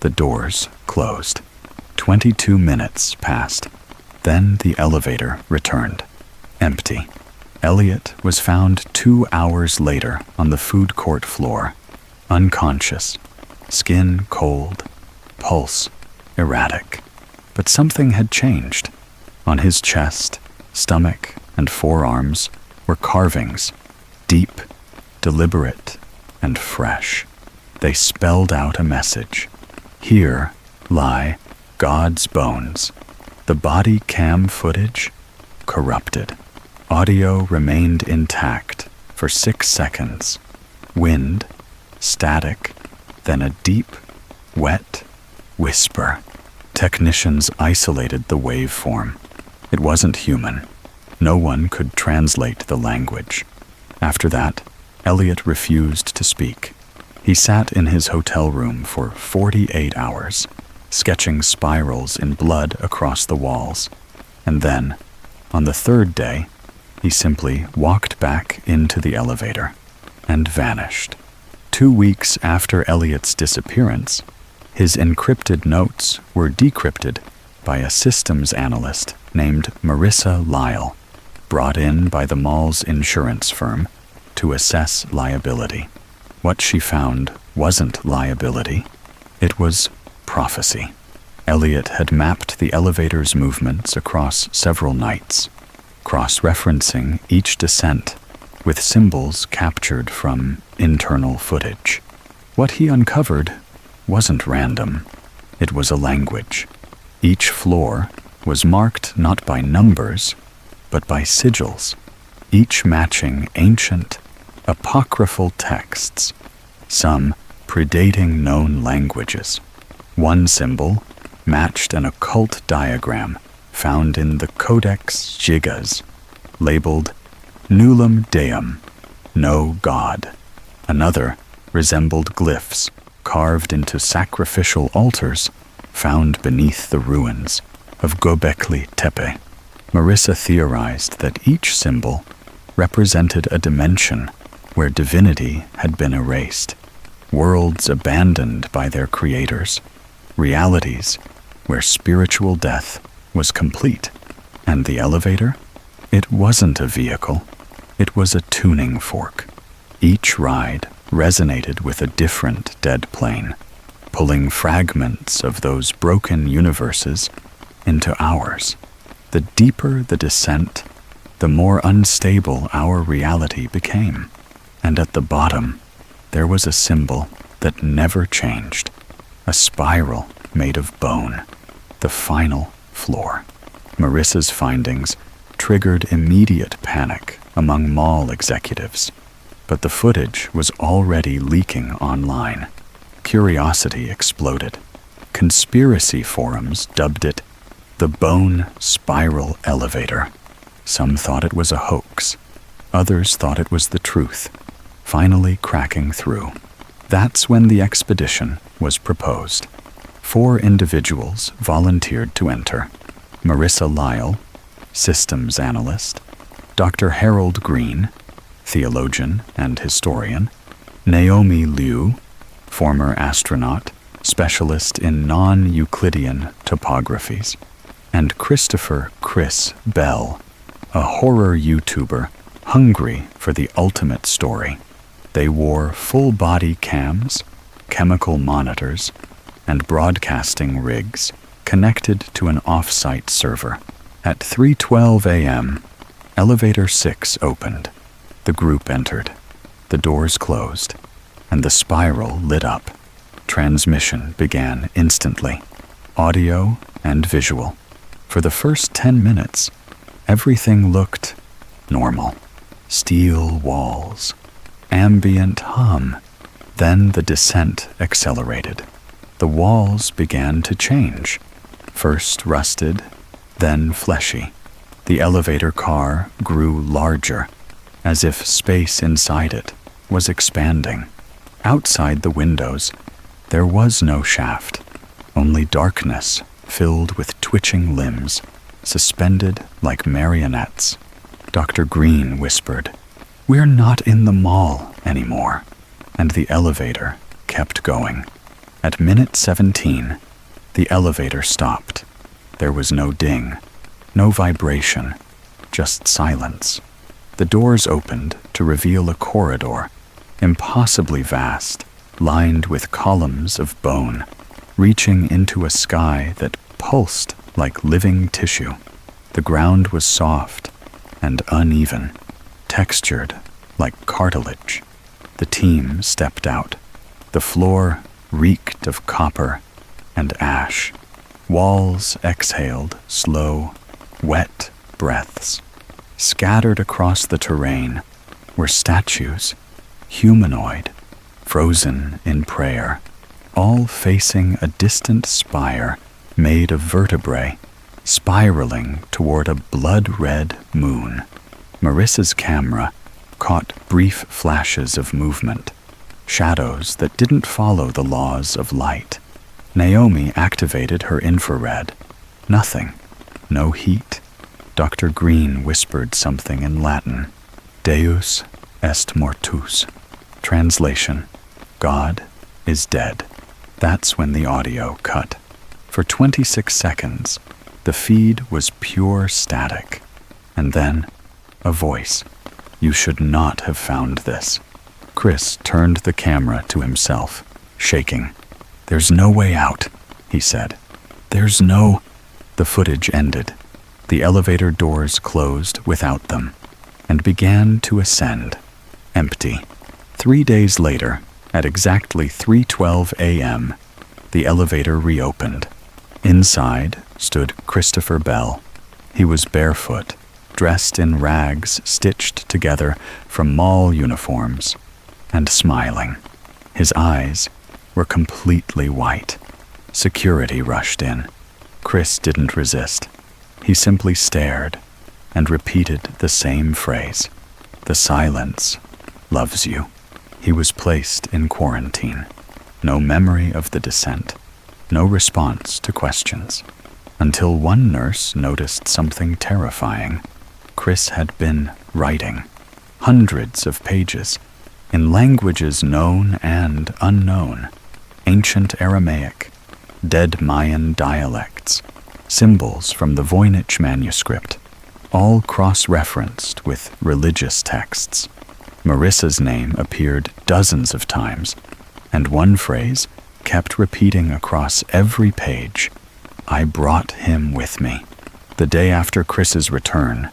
the doors closed. 22 minutes passed. Then the elevator returned, empty. Elliot was found 2 hours later on the food court floor, unconscious, skin cold, pulse erratic. But something had changed. On his chest, stomach, and forearms were carvings, deep, deliberate, and fresh. They spelled out a message. Here lie God's bones. The body cam footage, corrupted. Audio remained intact for 6 seconds. Wind, static, then a deep, wet whisper. Technicians isolated the waveform. It wasn't human. No one could translate the language. After that, Elliot refused to speak. He sat in his hotel room for 48 hours, sketching spirals in blood across the walls. And then, on the third day, he simply walked back into the elevator and vanished. 2 weeks after Elliot's disappearance, his encrypted notes were decrypted by a systems analyst named Marissa Lyle, brought in by the mall's insurance firm to assess liability. What she found wasn't liability. It was prophecy. Elliot had mapped the elevator's movements across several nights, cross-referencing each descent with symbols captured from internal footage. What he uncovered wasn't random. It was a language. Each floor was marked not by numbers, but by sigils, each matching ancient, apocryphal texts, some predating known languages. One symbol matched an occult diagram found in the Codex Gigas, labeled Nullum Deum, no God. Another resembled glyphs carved into sacrificial altars found beneath the ruins of Göbekli Tepe. Marissa theorized that each symbol represented a dimension where divinity had been erased, worlds abandoned by their creators, realities where spiritual death was complete. And the elevator? It wasn't a vehicle. It was a tuning fork. Each ride resonated with a different dead plane, pulling fragments of those broken universes into ours. The deeper the descent, the more unstable our reality became. And at the bottom, there was a symbol that never changed, a spiral made of bone, the final floor. Marissa's findings triggered immediate panic among mall executives, but the footage was already leaking online. Curiosity exploded. Conspiracy forums dubbed it the Bone Spiral Elevator. Some thought it was a hoax. Others thought it was the truth, finally cracking through. That's when the expedition was proposed. 4 individuals volunteered to enter. Marissa Lyle, systems analyst, Dr. Harold Green, theologian and historian, Naomi Liu, former astronaut, specialist in non-Euclidean topographies, and Christopher "Chris" Bell, a horror YouTuber hungry for the ultimate story. They wore full-body cams, chemical monitors, and broadcasting rigs connected to an off-site server. At 3:12 a.m., Elevator 6 opened. The group entered. The doors closed, and the spiral lit up. Transmission began instantly, audio and visual. For the first 10 minutes, everything looked normal. Steel walls, ambient hum. Then the descent accelerated. The walls began to change, first rusted, then fleshy. The elevator car grew larger, as if space inside it was expanding. Outside the windows, there was no shaft, only darkness filled with twitching limbs, suspended like marionettes. Dr. Green whispered, "We're not in the mall anymore," and the elevator kept going. At minute 17, the elevator stopped. There was no ding, no vibration, just silence. The doors opened to reveal a corridor, impossibly vast, lined with columns of bone, reaching into a sky that pulsed like living tissue. The ground was soft and uneven, textured like cartilage. The team stepped out. The floor reeked of copper and ash. Walls exhaled slow, wet breaths. Scattered across the terrain were statues, humanoid, frozen in prayer, all facing a distant spire made of vertebrae, spiraling toward a blood-red moon. Marissa's camera caught brief flashes of movement, shadows that didn't follow the laws of light. Naomi activated her infrared. Nothing. No heat. Dr. Green whispered something in Latin. Deus est mortus. Translation: God is dead. That's when the audio cut. For 26 seconds, the feed was pure static. And then, a voice. "You should not have found this." Chris turned the camera to himself, shaking. "There's no way out," he said. "There's no—" The footage ended. The elevator doors closed without them and began to ascend, empty. 3 days later, at exactly 3:12 a.m., the elevator reopened. Inside stood Christopher Bell. He was barefoot, dressed in rags stitched together from mall uniforms, and smiling. His eyes were completely white. Security rushed in. Chris didn't resist. He simply stared and repeated the same phrase. "The silence loves you." He was placed in quarantine. No memory of the descent. No response to questions. Until one nurse noticed something terrifying. Chris had been writing. Hundreds of pages. In languages known and unknown. Ancient Aramaic. Dead Mayan dialects. Symbols from the Voynich manuscript. All cross-referenced with religious texts. Marissa's name appeared dozens of times, and one phrase kept repeating across every page. "I brought him with me." The day after Chris's return,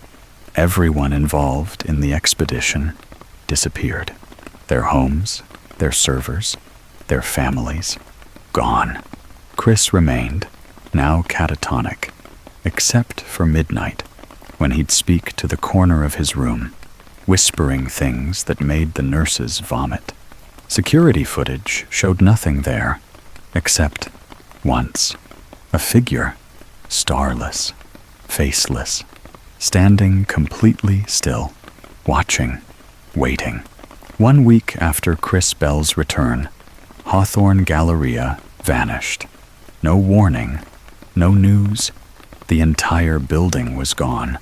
everyone involved in the expedition disappeared. Their homes, their servers, their families, gone. Chris remained, now catatonic, except for midnight, when he'd speak to the corner of his room, whispering things that made the nurses vomit. Security footage showed nothing there, except once, a figure, starless, faceless, standing completely still, watching, waiting. 1 week after Chris Bell's return, Hawthorne Galleria vanished. No warning, no news. The entire building was gone,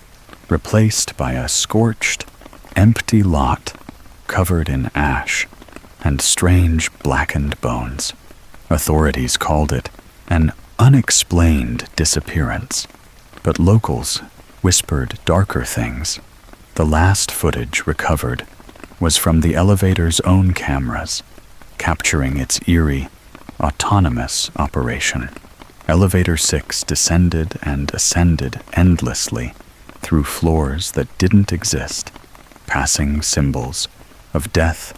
replaced by a scorched, empty lot covered in ash and strange blackened bones. Authorities called it an unexplained disappearance, but locals whispered darker things. The last footage recovered was from the elevator's own cameras, capturing its eerie, autonomous operation. Elevator 6 descended and ascended endlessly through floors that didn't exist, passing symbols of death,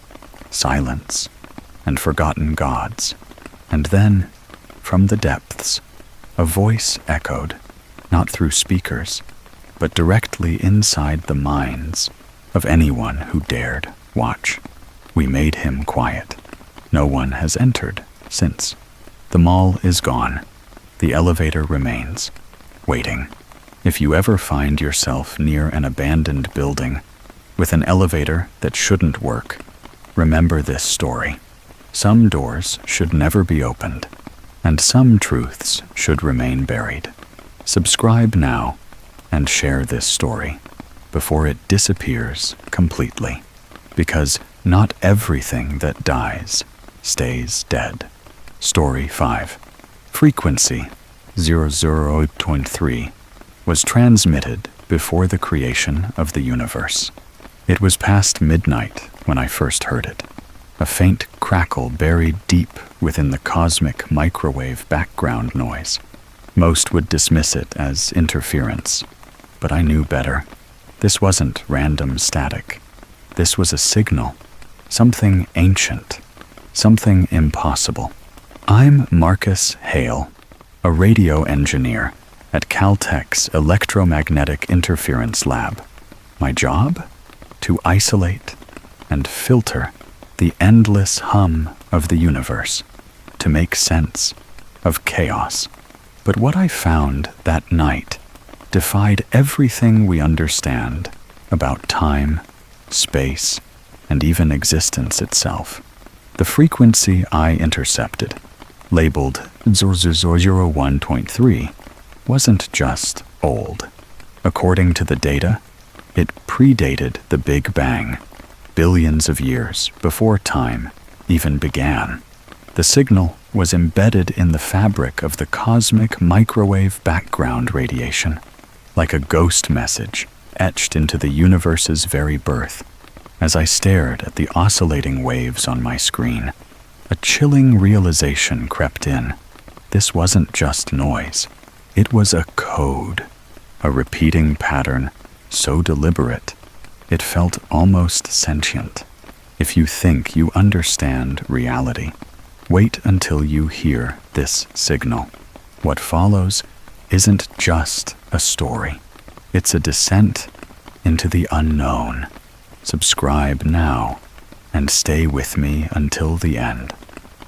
silence, and forgotten gods. And then, from the depths, a voice echoed, not through speakers, but directly inside the minds of anyone who dared watch. We made him quiet. No one has entered since. The mall is gone. The elevator remains, waiting. If you ever find yourself near an abandoned building with an elevator that shouldn't work, remember this story. Some doors should never be opened, and some truths should remain buried. Subscribe now and share this story before it disappears completely, because not everything that dies stays dead. Story 5. Frequency 008.3 was transmitted before the creation of the universe. It was past midnight when I first heard it, a faint crackle buried deep within the cosmic microwave background noise. Most would dismiss it as interference, but I knew better. This wasn't random static. This was a signal, something ancient, something impossible. I'm Marcus Hale, a radio engineer at Caltech's Electromagnetic Interference Lab. My job? To isolate and filter the endless hum of the universe, to make sense of chaos. But what I found that night defied everything we understand about time, space, and even existence itself. The frequency I intercepted, labeled 001.3, wasn't just old. According to the data, it predated the Big Bang, billions of years before time even began. The signal was embedded in the fabric of the cosmic microwave background radiation, like a ghost message etched into the universe's very birth. As I stared at the oscillating waves on my screen, a chilling realization crept in. This wasn't just noise. It was a code, a repeating pattern so deliberate it felt almost sentient. If you think you understand reality, wait until you hear this signal. What follows isn't just a story. It's a descent into the unknown. Subscribe now and stay with me until the end,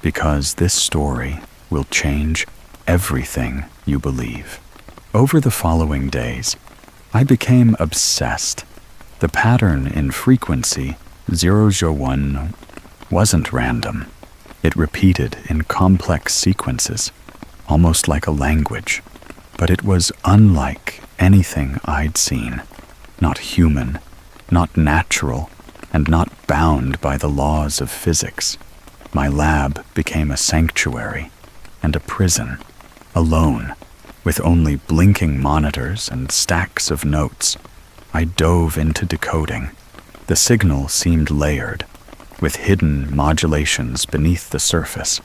because this story will change everything you believe. Over the following days, I became obsessed. The pattern in frequency 001 wasn't random. It repeated in complex sequences, almost like a language, but it was unlike anything I'd seen. Not human, not natural, and not bound by the laws of physics. My lab became a sanctuary and a prison, alone, with only blinking monitors and stacks of notes. I dove into decoding. The signal seemed layered, with hidden modulations beneath the surface.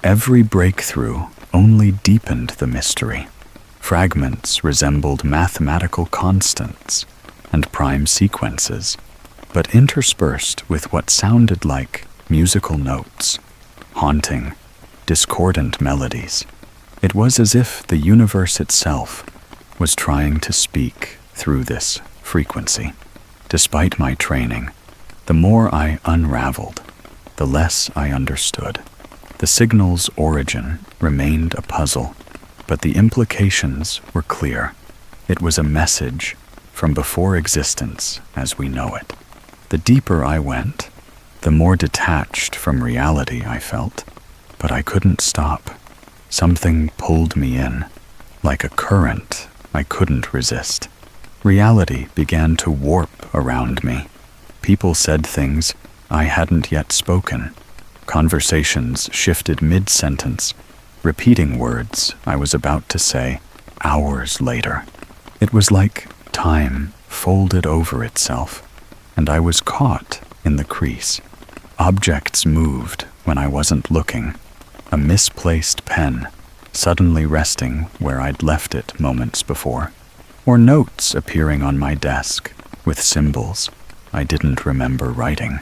Every breakthrough only deepened the mystery. Fragments resembled mathematical constants and prime sequences, but interspersed with what sounded like musical notes, haunting, discordant melodies. It was as if the universe itself was trying to speak through this frequency. Despite my training, the more I unraveled, the less I understood. The signal's origin remained a puzzle, but the implications were clear. It was a message from before existence as we know it. The deeper I went, the more detached from reality I felt, but I couldn't stop. Something pulled me in, like a current I couldn't resist. Reality began to warp around me. People said things I hadn't yet spoken. Conversations shifted mid-sentence, repeating words I was about to say hours later. It was like time folded over itself, and I was caught in the crease. Objects moved when I wasn't looking. A misplaced pen suddenly resting where I'd left it moments before, or notes appearing on my desk with symbols I didn't remember writing.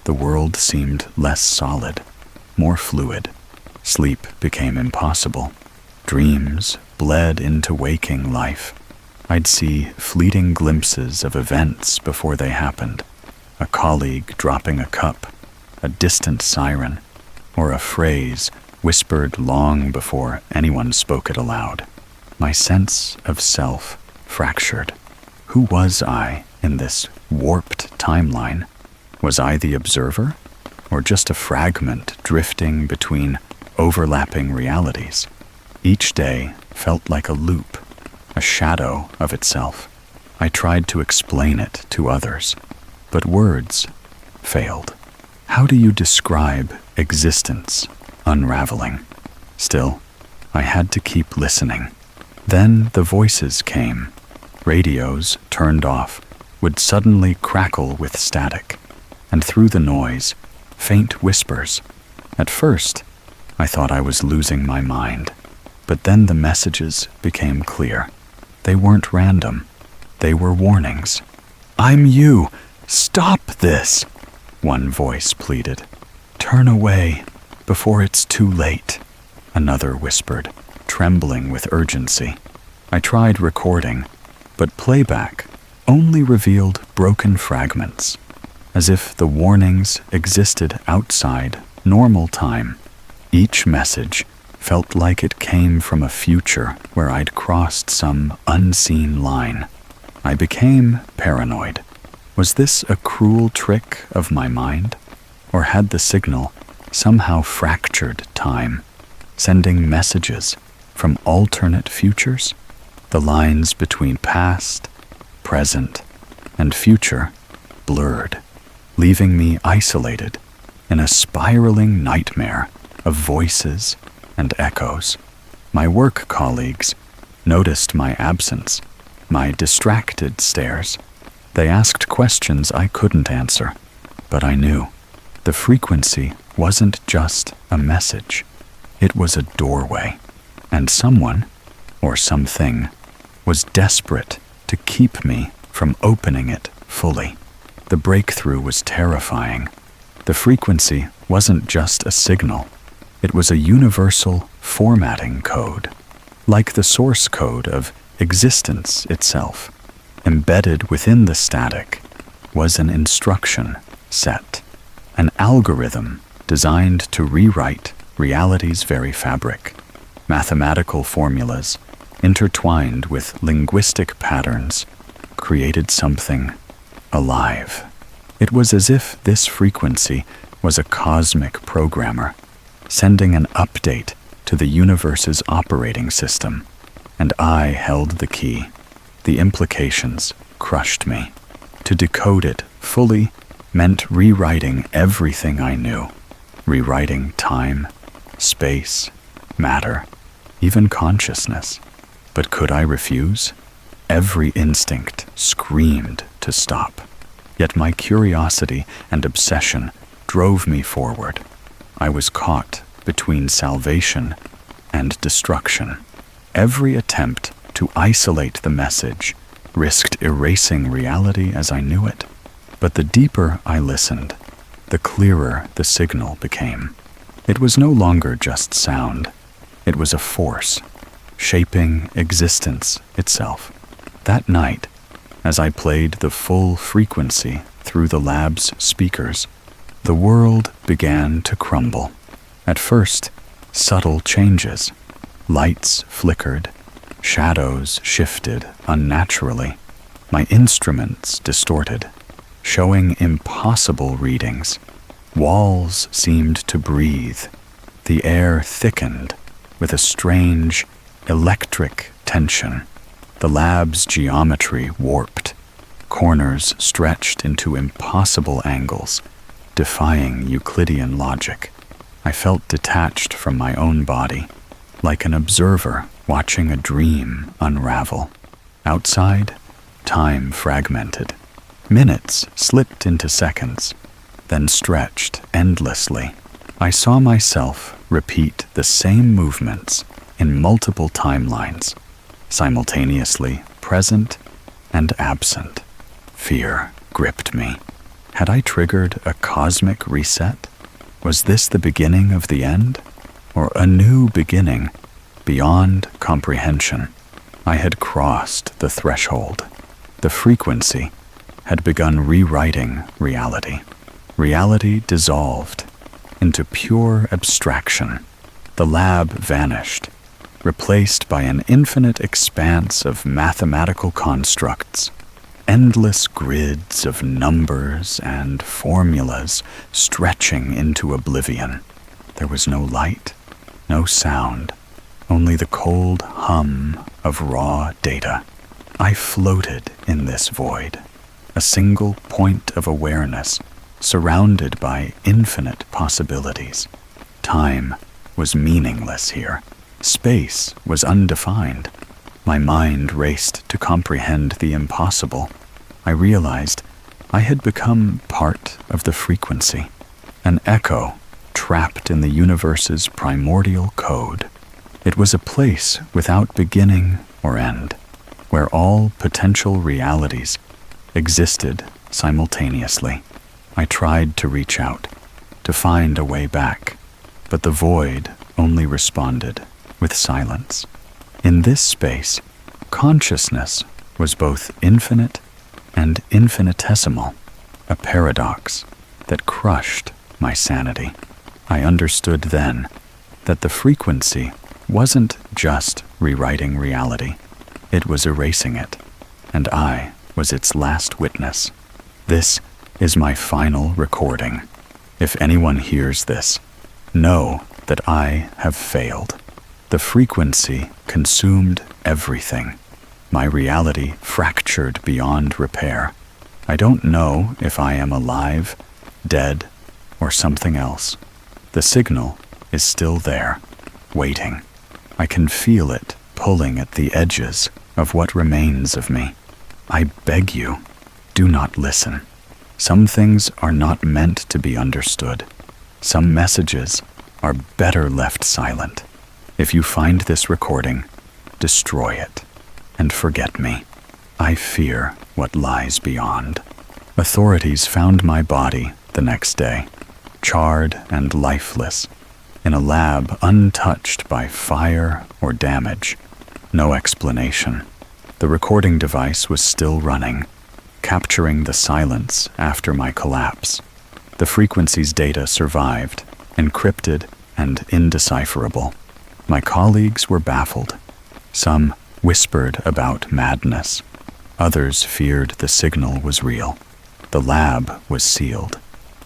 The world seemed less solid, more fluid. Sleep became impossible. Dreams bled into waking life. I'd see fleeting glimpses of events before they happened. A colleague dropping a cup, a distant siren, or a phrase whispered long before anyone spoke it aloud. My sense of self fractured. Who was I in this warped timeline? Was I the observer, or just a fragment drifting between overlapping realities? Each day felt like a loop, a shadow of itself. I tried to explain it to others, but words failed. How do you describe existence unraveling? Still, I had to keep listening. Then the voices came. Radios, turned off, would suddenly crackle with static, and through the noise, faint whispers. At first, I thought I was losing my mind, but then the messages became clear. They weren't random. They were warnings. "I'm you! Stop this!" one voice pleaded. "Turn away before it's too late," another whispered, trembling with urgency. I tried recording, but playback only revealed broken fragments, as if the warnings existed outside normal time. Each message felt like it came from a future where I'd crossed some unseen line. I became paranoid. Was this a cruel trick of my mind? Or had the signal somehow fractured time, sending messages from alternate futures? The lines between past, present, and future blurred, leaving me isolated in a spiraling nightmare of voices and echoes. My work colleagues noticed my absence, my distracted stares. They asked questions I couldn't answer, but I knew the frequency wasn't just a message. It was a doorway, and someone, or something, was desperate to keep me from opening it fully. The breakthrough was terrifying. The frequency wasn't just a signal. It was a universal formatting code, like the source code of existence itself. Embedded within the static was an instruction set, an algorithm designed to rewrite reality's very fabric. Mathematical formulas, intertwined with linguistic patterns, created something alive. It was as if this frequency was a cosmic programmer, sending an update to the universe's operating system, and I held the key. The implications crushed me. To decode it fully meant rewriting everything I knew, rewriting time, space, matter, even consciousness. But could I refuse? Every instinct screamed to stop. Yet my curiosity and obsession drove me forward. I was caught between salvation and destruction. Every attempt to isolate the message risked erasing reality as I knew it. But the deeper I listened, the clearer the signal became. It was no longer just sound. It was a force, shaping existence itself. That night, as I played the full frequency through the lab's speakers, The world began to crumble. At first, subtle changes. Lights flickered, shadows shifted unnaturally, my instruments distorted, showing impossible readings. Walls seemed to breathe. The air thickened with a strange, electric tension. The lab's geometry warped. Corners stretched into impossible angles, defying Euclidean logic. I felt detached from my own body, like an observer watching a dream unravel. Outside, time fragmented. Minutes slipped into seconds, then stretched endlessly. I saw myself repeat the same movements in multiple timelines, simultaneously present and absent. Fear gripped me. Had I triggered a cosmic reset? Was this the beginning of the end? Or a new beginning beyond comprehension? I had crossed the threshold. The frequency had begun rewriting reality. Reality dissolved into pure abstraction. The lab vanished, replaced by an infinite expanse of mathematical constructs. Endless grids of numbers and formulas stretching into oblivion. There was no light, no sound, only the cold hum of raw data. I floated in this void, a single point of awareness, surrounded by infinite possibilities. Time was meaningless here. Space was undefined. My mind raced to comprehend the impossible. I realized I had become part of the frequency, an echo trapped in the universe's primordial code. It was a place without beginning or end, where all potential realities existed simultaneously. I tried to reach out, to find a way back, but the void only responded with silence. In this space, consciousness was both infinite and infinitesimal, a paradox that crushed my sanity. I understood then that the frequency wasn't just rewriting reality, it was erasing it, and I was its last witness. This is my final recording. If anyone hears this, know that I have failed. The frequency consumed everything. My reality fractured beyond repair. I don't know if I am alive, dead, or something else. The signal is still there, waiting. I can feel it pulling at the edges of what remains of me. I beg you, do not listen. Some things are not meant to be understood. Some messages are better left silent. If you find this recording, destroy it and forget me. I fear what lies beyond. Authorities found my body the next day, charred and lifeless, in a lab untouched by fire or damage. No explanation. The recording device was still running, capturing the silence after my collapse. The frequency's data survived, encrypted and indecipherable. My colleagues were baffled. Some whispered about madness. Others feared the signal was real. The lab was sealed.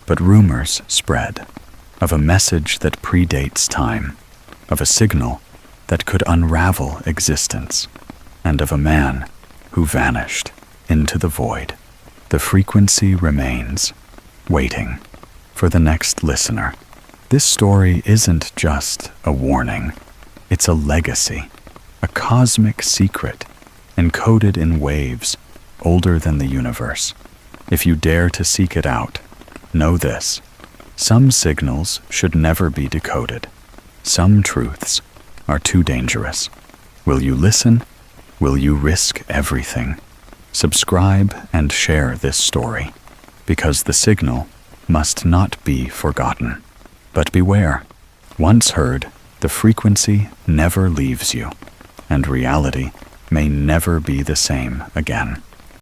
But rumors spread of a message that predates time, of a signal that could unravel existence, and of a man who vanished into the void. The frequency remains, waiting for the next listener. This story isn't just a warning. It's a legacy, a cosmic secret, encoded in waves older than the universe. If you dare to seek it out, know this: some signals should never be decoded. Some truths are too dangerous. Will you listen? Will you risk everything? Subscribe and share this story, because the signal must not be forgotten. But beware, once heard, the frequency never leaves you, and reality may never be the same again.